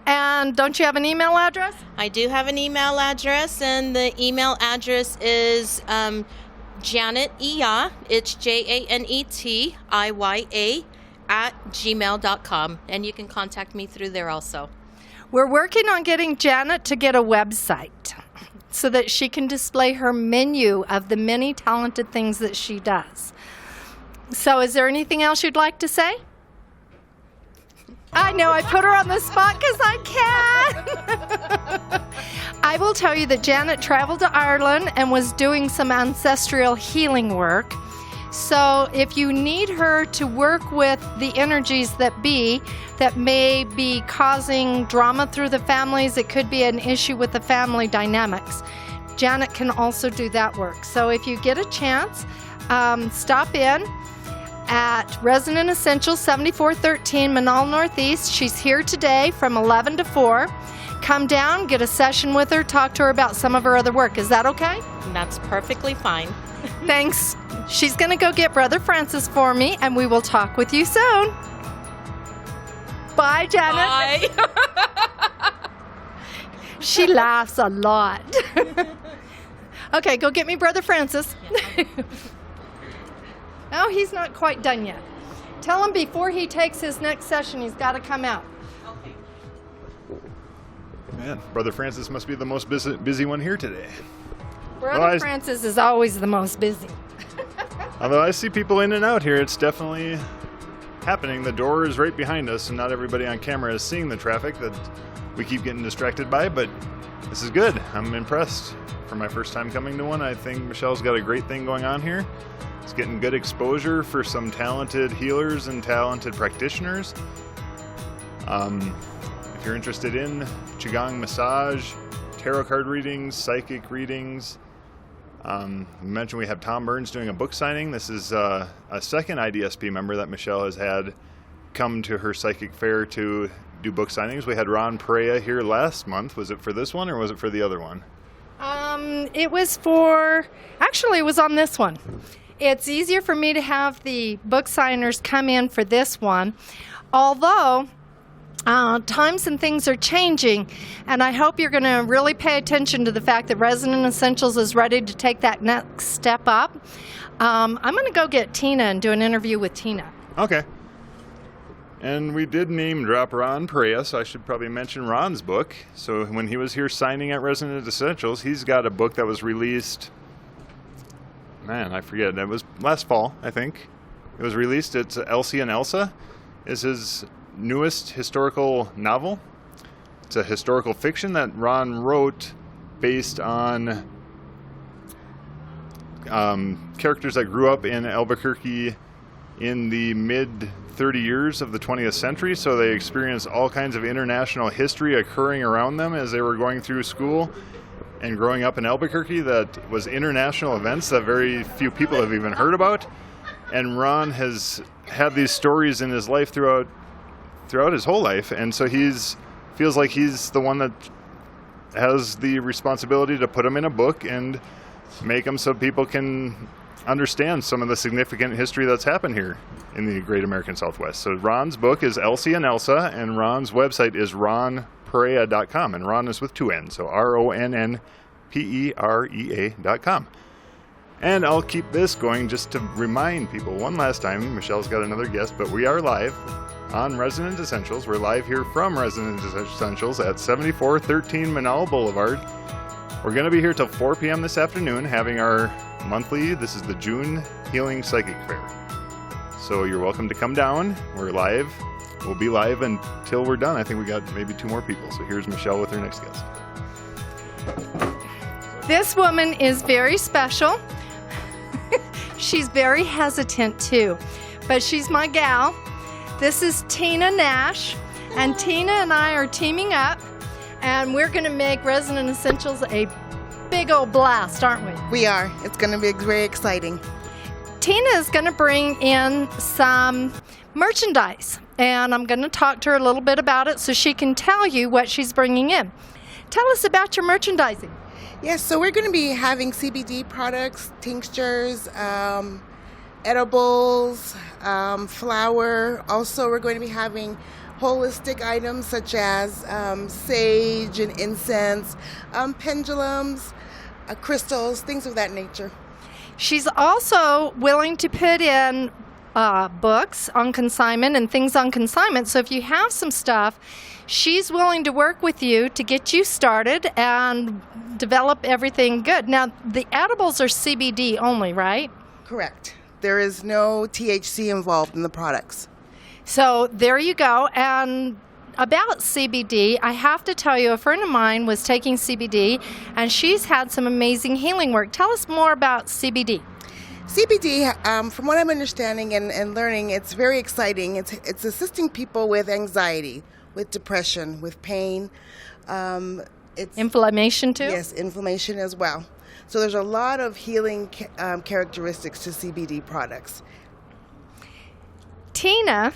And don't you have an email address? I do have an email address, and the email address is Janet Iya. It's JANETIYA @gmail.com, and you can contact me through there also. We're working on getting Janet to get a website so that she can display her menu of the many talented things that she does. So is there anything else you'd like to say? I know, I put her on the spot because I can. I will tell you that Janet traveled to Ireland and was doing some ancestral healing work. So if you need her to work with the energies that may be causing drama through the families, it could be an issue with the family dynamics, Janet can also do that work. So if you get a chance, stop in at Resonant Essentials, 7413 Manal Northeast. She's here today from 11 to 4. Come down, get a session with her, talk to her about some of her other work. Is that okay? That's perfectly fine. Thanks. She's going to go get Brother Francis for me, and we will talk with you soon. Bye, Janet. Bye. She laughs a lot. Okay, go get me Brother Francis. No, he's not quite done yet. Tell him before he takes his next session, he's got to come out. Man, Brother Francis must be the most busy one here today. Brother Francis is always the most busy. Although I see people in and out here, it's definitely happening. The door is right behind us, and not everybody on camera is seeing the traffic that we keep getting distracted by, but this is good. I'm impressed. For my first time coming to one, I think Michelle's got a great thing going on here. It's getting good exposure for some talented healers and talented practitioners. If you're interested in Qigong massage, tarot card readings, psychic readings, we mentioned we have Tom Burns doing a book signing. This is a second IDSP member that Michelle has had come to her psychic fair to do book signings. We had Ron Perea here last month. Was it for this one or was it for the other one? It was on this one. It's easier for me to have the book signers come in for this one, although times and things are changing, and I hope you're going to really pay attention to the fact that Resonant Essentials is ready to take that next step up. I'm going to go get Tina and do an interview with Tina. Okay. And we did name drop Ron Perea, so I should probably mention Ron's book. So when he was here signing at Resonant Essentials, he's got a book that was released, I forget, it was last fall, I think. It was released. It's Elsie and Elsa is his newest historical novel. It's a historical fiction that Ron wrote based on characters that grew up in Albuquerque in the mid 30 years of the 20th century, so they experienced all kinds of international history occurring around them as they were going through school and growing up in Albuquerque. That was international events that very few people have even heard about. And Ron has had these stories in his life throughout his whole life, and so feels like he's the one that has the responsibility to put them in a book and make them so people can understand some of the significant history that's happened here in the Great American Southwest. So Ron's book is Elsie and Elsa, and Ron's website is ronperea.com, and Ron is with two N's, so RONNPEREA.com. And I'll keep this going just to remind people one last time. Michelle's got another guest, but we are live on Resonant Essentials. We're live here from Resonant Essentials at 7413 Manal Boulevard. We're going to be here till 4 p.m. this afternoon having our monthly, this is the June Healing Psychic Fair. So you're welcome to come down. We're live we'll be live until we're done. I think we got maybe 2 more people. So here's Michelle with her next guest. This woman is very special. She's very hesitant too, but she's my gal. This is Tina Nash, and Tina and I are teaming up, and we're going to make Resonant Essentials a big old blast, aren't we? We are. It's going to be very exciting. Tina is going to bring in some merchandise, and I'm going to talk to her a little bit about it so she can tell you what she's bringing in. Tell us about your merchandising. Yes, so we're going to be having CBD products, tinctures, edibles, flour. Also, we're going to be having holistic items such as sage and incense, pendulums, crystals, things of that nature. She's also willing to put in books on consignment and things on consignment. So if you have some stuff, she's willing to work with you to get you started and develop everything good. Now, the edibles are CBD only, right? Correct. There is no THC involved in the products. So there you go. And about CBD, I have to tell you, a friend of mine was taking CBD, and she's had some amazing healing work. Tell us more about CBD. CBD, from what I'm understanding and learning, it's very exciting. It's assisting people with anxiety, with depression, with pain. It's inflammation too? Yes, inflammation as well. So there's a lot of healing characteristics to CBD products. Tina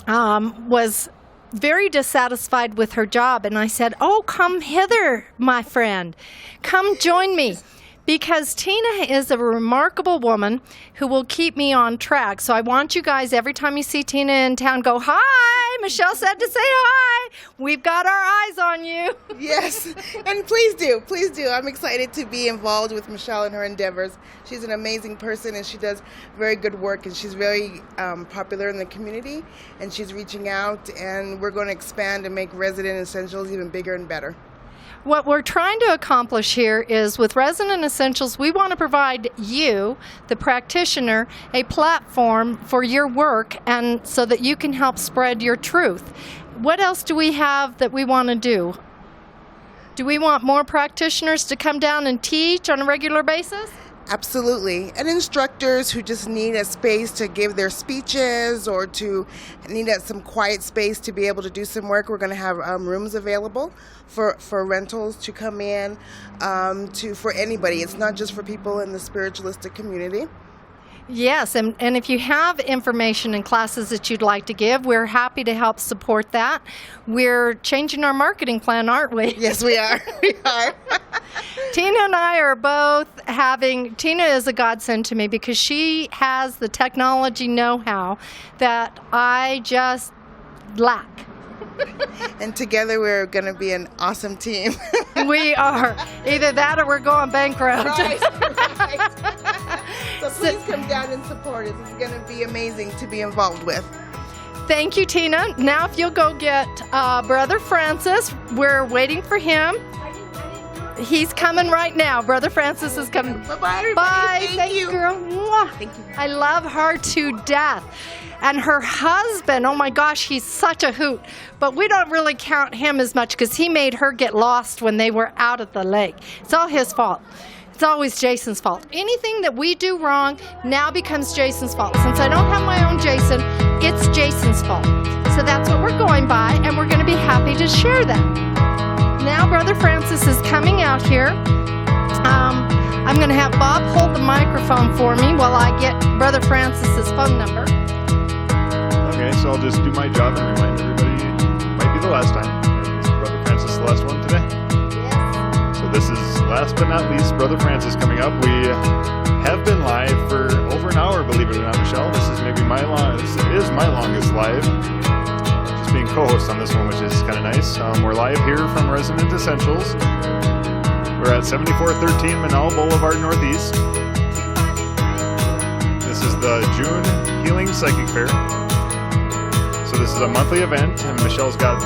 was very dissatisfied with her job, and I said, "Oh, come hither, my friend. Come join me." Because Tina is a remarkable woman who will keep me on track. So I want you guys, every time you see Tina in town, go, "Hi, Michelle said to say hi. We've got our eyes on you." Yes, and please do. Please do. I'm excited to be involved with Michelle and her endeavors. She's an amazing person, and she does very good work, and she's very popular in the community, and she's reaching out, and we're going to expand and make Resonant Essentials even bigger and better. What we're trying to accomplish here is with Resonant Essentials, we want to provide you, the practitioner, a platform for your work and so that you can help spread your truth. What else do we have that we want to do? Do we want more practitioners to come down and teach on a regular basis? Absolutely. And instructors who just need a space to give their speeches or to need some quiet space to be able to do some work. We're going to have rooms available for rentals to come in for anybody. It's not just for people in the spiritualistic community. Yes, and if you have information and classes that you'd like to give, we're happy to help support that. We're changing our marketing plan, aren't we? Yes, we are. We are. Tina and I are both Tina is a godsend to me because she has the technology know-how that I just lack. And together we're going to be an awesome team. We are. Either that or we're going bankrupt. Right. So please come down and support us. It's going to be amazing to be involved with. Thank you, Tina. Now if you'll go get Brother Francis. We're waiting for him. He's coming right now. Brother Francis is coming. Bye-bye, everybody. Bye. Thank you. Girl. Mwah. Thank you. I love her to death. And her husband, oh my gosh, he's such a hoot. But we don't really count him as much because he made her get lost when they were out at the lake. It's all his fault. It's always Jason's fault. Anything that we do wrong now becomes Jason's fault. Since I don't have my own Jason, it's Jason's fault. So that's what we're going by, and we're going to be happy to share that. Now Brother Francis is coming out here. I'm going to have Bob hold the microphone for me while I get Brother Francis's phone number. Okay, so I'll just do my job and remind everybody it might be the last time. Is Brother Francis the last one today? Yes. So this is last but not least Brother Francis coming up. We have been live for over an hour, believe it or not, Michelle. This is my longest live. Just being co-host on this one, which is kind of nice. We're live here from Resonant Essentials. We're at 7413 Manal Boulevard Northeast. This is the June Healing Psychic Fair. So this is a monthly event, and Michelle's got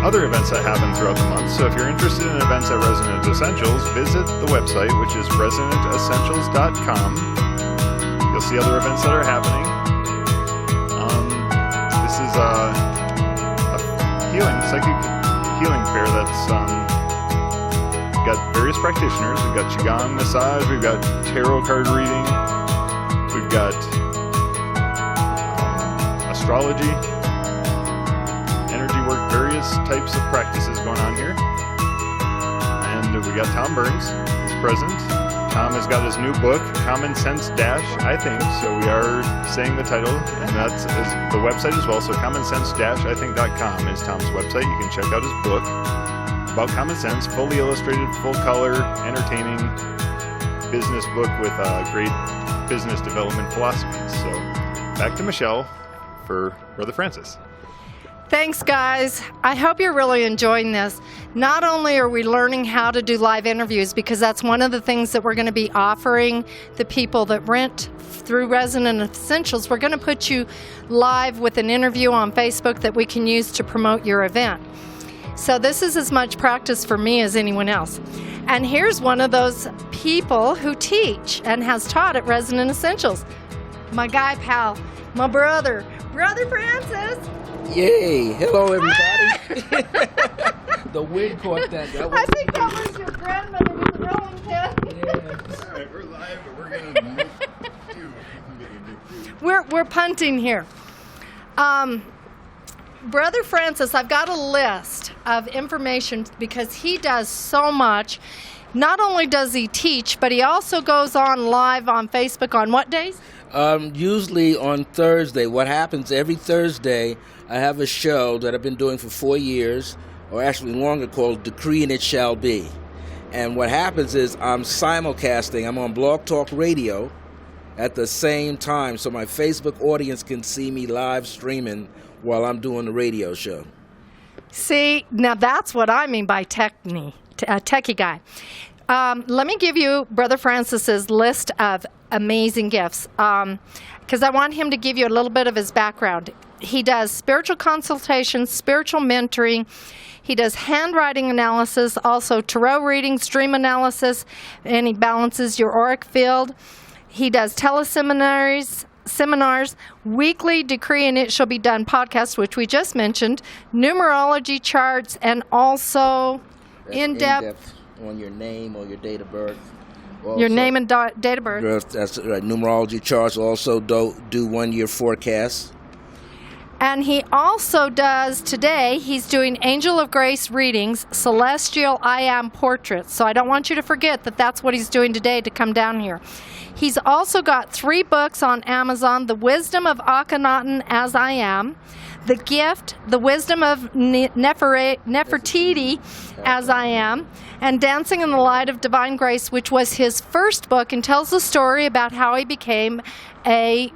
other events that happen throughout the month. So if you're interested in events at Resonant Essentials, visit the website, which is resonantessentials.com. You'll see other events that are happening. This is psychic healing fair that's got various practitioners. We've got Qigong massage, we've got tarot card reading, we've got astrology, energy work, various types of practices going on here. And we got Tom Burns is present. Tom has got his new book, Common Sense Dash, I think, so we are saying the title, and that's the website as well. So commonsense-I-think.com is Tom's website. You can check out his book about common sense, fully illustrated, full color, entertaining business book with great business development philosophies. So back to Michelle for Brother Francis. Thanks, guys. I hope you're really enjoying this. Not only are we learning how to do live interviews, because that's one of the things that we're going to be offering the people that rent through Resonant Essentials. We're going to put you live with an interview on Facebook that we can use to promote your event. So this is as much practice for me as anyone else. And here's one of those people who teach and has taught at Resonant Essentials. My guy pal, my brother, Brother Francis. Yay! Hello, everybody. The wind caught that. I think that was your grandmother with the rolling pin. Yes. All right, we're live, but we're going to We're punting here. Brother Francis, I've got a list of information because he does so much. Not only does he teach, but he also goes on live on Facebook on what days? Usually on Thursday. What happens every Thursday, I have a show that I've been doing for 4 years, or actually longer, called Decree and It Shall Be. And what happens is I'm simulcasting. I'm on Blog Talk Radio at the same time, so my Facebook audience can see me live streaming while I'm doing the radio show. See, now that's what I mean by techie guy. Let me give you Brother Francis's list of amazing gifts, because I want him to give you a little bit of his background. He does spiritual consultations, spiritual mentoring. He does handwriting analysis, also tarot readings, dream analysis, and he balances your auric field. He does teleseminars, weekly Decree and It Shall Be Done podcast, which we just mentioned, numerology charts, and also in-depth on your name or your date of birth. Also, your name and date of birth. That's right. Numerology charts. Also do 1 year forecasts. And he also does, today, he's doing Angel of Grace readings, Celestial I Am portraits. So I don't want you to forget that that's what he's doing today to come down here. He's also got 3 books on Amazon, The Wisdom of Akhenaten as I Am, The Gift, The Wisdom of Nefertiti as I Am, and Dancing in the Light of Divine Grace, which was his first book and tells the story about how he became a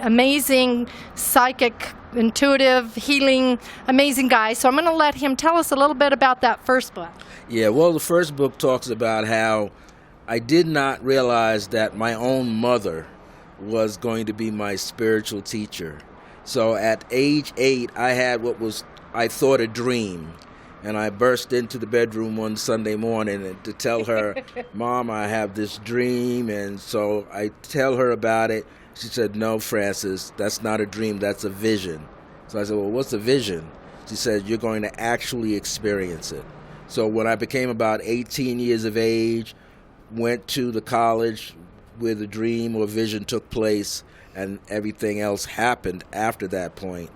amazing psychic, intuitive, healing, amazing guy. So I'm going to let him tell us a little bit about that first book. Yeah, well, the first book talks about how I did not realize that my own mother was going to be my spiritual teacher. So at age 8, I had I thought a dream. And I burst into the bedroom one Sunday morning to tell her, Mom, I have this dream. And so I tell her about it. She said, no, Francis, that's not a dream, that's a vision. So I said, well, what's a vision? She said, you're going to actually experience it. So when I became about 18 years of age, went to the college where the dream or vision took place, and everything else happened after that point.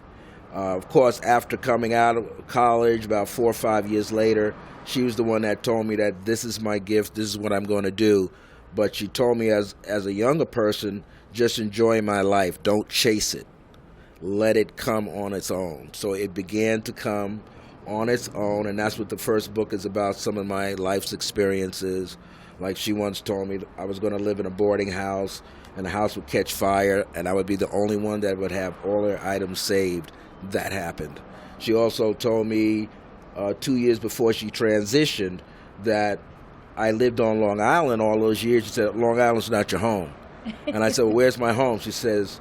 Of course, after coming out of college, about 4 or 5 years later, she was the one that told me that this is my gift, this is what I'm going to do. But she told me as a younger person, just enjoy my life. Don't chase it. Let it come on its own. So it began to come on its own, and that's what the first book is about, some of my life's experiences. Like she once told me I was going to live in a boarding house, and the house would catch fire, and I would be the only one that would have all their items saved. That happened. She also told me 2 years before she transitioned that I lived on Long Island all those years. She said, Long Island's not your home. And I said, well, where's my home? She says,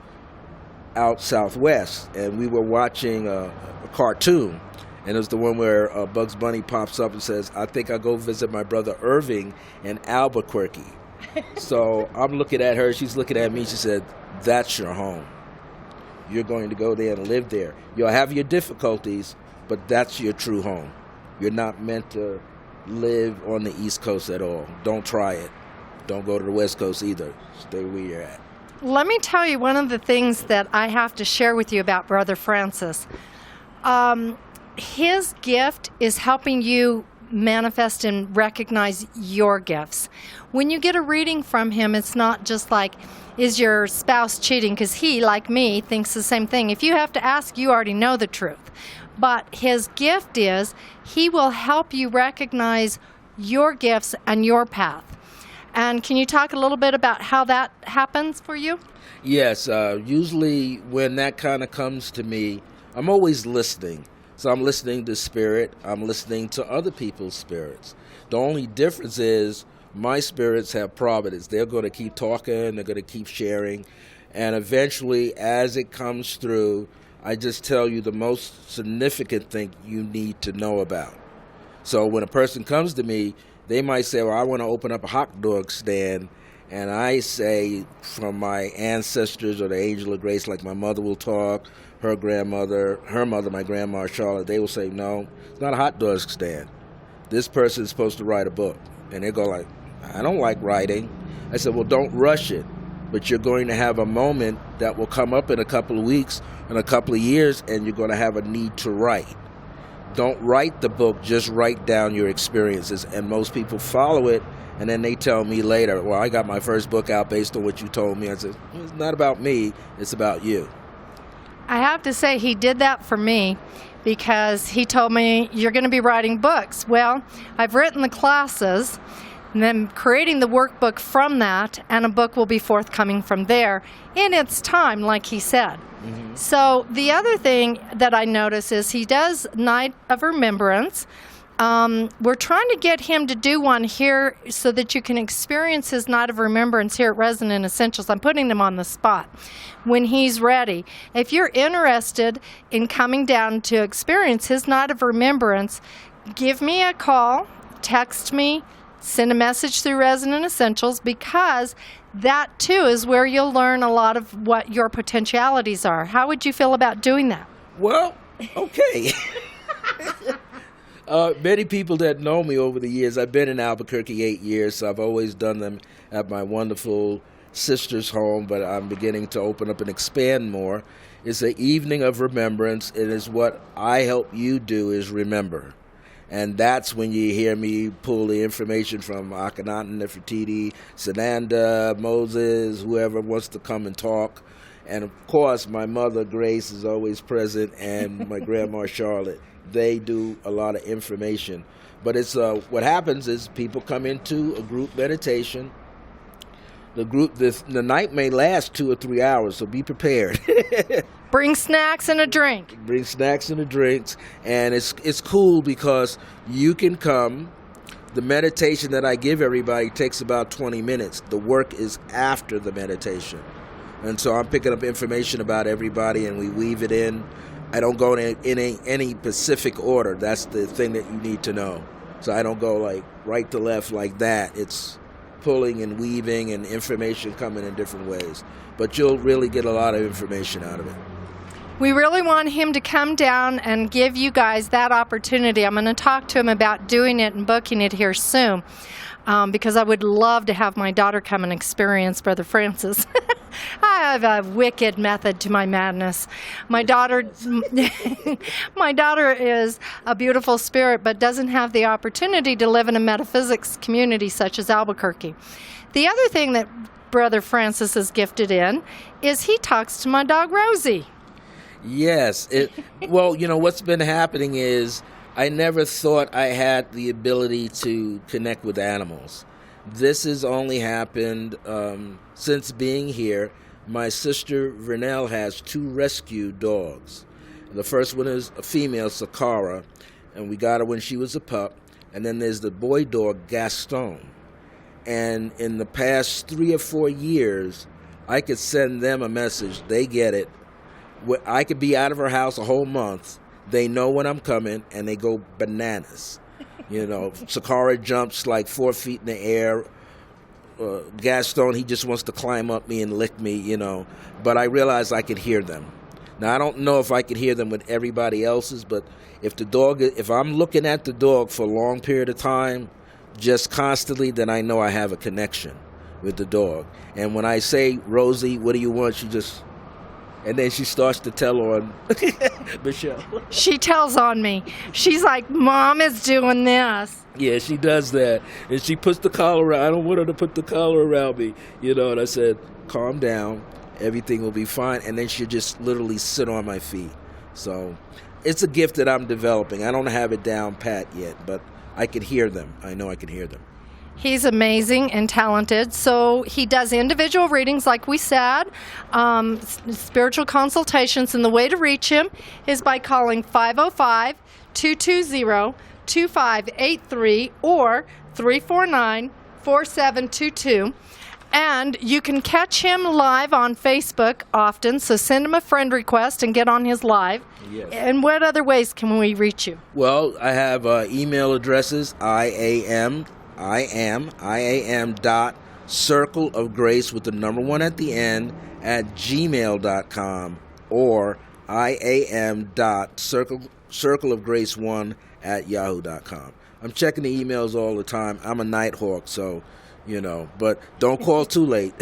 out southwest. And we were watching a cartoon, and it was the one where Bugs Bunny pops up and says, I think I'll go visit my brother Irving in Albuquerque. So I'm looking at her, she's looking at me, she said, that's your home. You're going to go there and live there. You'll have your difficulties, but that's your true home. You're not meant to live on the East Coast at all. Don't try it. Don't go to the West Coast either. Stay where you're at. Let me tell you one of the things that I have to share with you about Brother Francis. His gift is helping you manifest and recognize your gifts. When you get a reading from him, it's not just like, is your spouse cheating? Because he, like me, thinks the same thing. If you have to ask, you already know the truth. But his gift is he will help you recognize your gifts and your path. And can you talk a little bit about how that happens for you? Yes, usually when that kind of comes to me, I'm always listening. So I'm listening to spirit, I'm listening to other people's spirits. The only difference is my spirits have providence. They're going to keep talking, they're going to keep sharing, and eventually as it comes through, I just tell you the most significant thing you need to know about. So when a person comes to me, they might say, well, I want to open up a hot dog stand. And I say, from my ancestors or the angel of grace, like my mother will talk, her grandmother, her mother, my grandma Charlotte, they will say, no, it's not a hot dog stand. This person is supposed to write a book. And they go like, I don't like writing. I said, well, don't rush it. But you're going to have a moment that will come up in a couple of weeks, in a couple of years, and you're going to have a need to write. Don't write the book, just write down your experiences. And most people follow it, and then they tell me later, well, I got my first book out based on what you told me. I said, well, it's not about me, it's about you. I have to say he did that for me because he told me, you're going to be writing books. Well, I've written the classes, and then creating the workbook from that, and a book will be forthcoming from there in its time, like he said. Mm-hmm. So the other thing that I notice is he does Night of Remembrance. We're trying to get him to do one here so that you can experience his Night of Remembrance here at Resonant Essentials. I'm putting him on the spot when he's ready. If you're interested in coming down to experience his Night of Remembrance, give me a call, text me, send a message through Resonant Essentials, because that too is where you'll learn a lot of what your potentialities are. How would you feel about doing that? Well, okay. Many people that know me over the years, I've been in Albuquerque 8 years, so I've always done them at my wonderful sister's home, but I'm beginning to open up and expand more. It's an evening of remembrance. It is what I help you do is remember. And that's when you hear me pull the information from Akhenaten, Nefertiti, Sananda, Moses, whoever wants to come and talk. And of course, my mother, Grace, is always present, and my grandma, Charlotte. They do a lot of information. But it's what happens is people come into a group meditation. The night may last 2 or 3 hours, so be prepared. Bring snacks and a drink. Bring snacks and a drinks, and it's cool because you can come. The meditation that I give everybody takes about 20 minutes. The work is after the meditation. And so I'm picking up information about everybody, and we weave it in. I don't go in any specific order. That's the thing that you need to know. So I don't go like right to left like that. It's pulling and weaving and information coming in different ways. But you'll really get a lot of information out of it. We really want him to come down and give you guys that opportunity. I'm going to talk to him about doing it and booking it here soon, because I would love to have my daughter come and experience Brother Francis. I have a wicked method to my madness. My daughter is a beautiful spirit, but doesn't have the opportunity to live in a metaphysics community such as Albuquerque. The other thing that Brother Francis is gifted in is he talks to my dog Rosie. Yes. Well, you know, what's been happening is I never thought I had the ability to connect with animals. This has only happened since being here. My sister Vernell has 2 rescue dogs. The first one is a female, Sakara, and we got her when she was a pup. And then there's the boy dog, Gaston. And in the past 3 or 4 years, I could send them a message. They get it. I could be out of her house a whole month. They know when I'm coming, and they go bananas. You know, Sakara jumps like 4 feet in the air. Gaston, he just wants to climb up me and lick me, you know. But I realized I could hear them. Now, I don't know if I could hear them with everybody else's, but if I'm looking at the dog for a long period of time, just constantly, then I know I have a connection with the dog. And when I say, Rosie, what do you want? And then she starts to tell on Michelle. She tells on me. She's like, Mom is doing this. Yeah, she does that. And she puts the collar around. I don't want her to put the collar around me, and I said, calm down. Everything will be fine. And then she'll just literally sit on my feet. So it's a gift that I'm developing. I don't have it down pat yet, but I could hear them. I know I can hear them. He's amazing and talented. So he does individual readings, like we said, spiritual consultations, and the way to reach him is by calling 505-220-2583 or 349-4722. And you can catch him live on Facebook often, so send him a friend request and get on his live. Yes. And what other ways can we reach you? Well, I have email addresses, IAM dot circle of grace with the number 1 at the end at gmail.com or IAM dot circle of grace 1 at yahoo.com. I'm checking the emails all the time. I'm a nighthawk, so but don't call too late.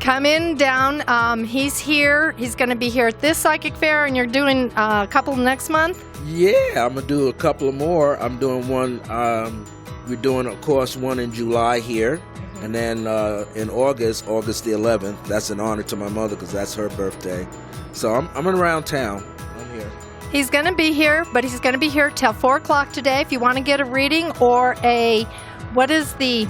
Come in down. He's here. He's going to be here at this psychic fair, and you're doing a couple next month? Yeah, I'm going to do a couple of more. I'm doing one. We're doing, of course, one in July here. And then in August the 11th, that's an honor to my mother because that's her birthday. So I'm around town. I'm here. He's going to be here, but he's going to be here till 4 o'clock today. If you want to get a reading or what is the...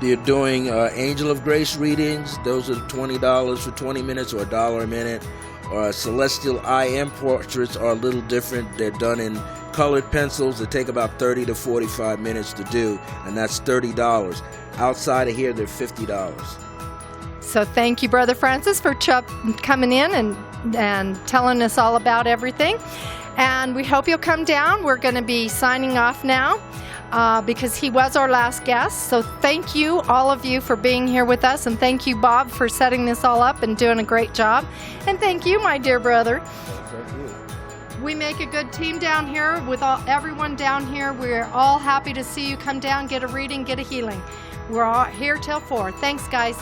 They're doing Angel of Grace readings. Those are $20 for 20 minutes or $1 a minute. Celestial IM portraits are a little different. They're done in colored pencils. They take about 30 to 45 minutes to do, and that's $30. Outside of here, they're $50. So thank you, Brother Francis, for coming in and telling us all about everything. And we hope you'll come down. We're going to be signing off now. Because he was our last guest. So thank you, all of you, for being here with us. And thank you, Bob, for setting this all up and doing a great job. And thank you, my dear brother. Thank you. We make a good team down here with everyone down here. We're all happy to see you come down, get a reading, get a healing. We're all here till 4. Thanks, guys.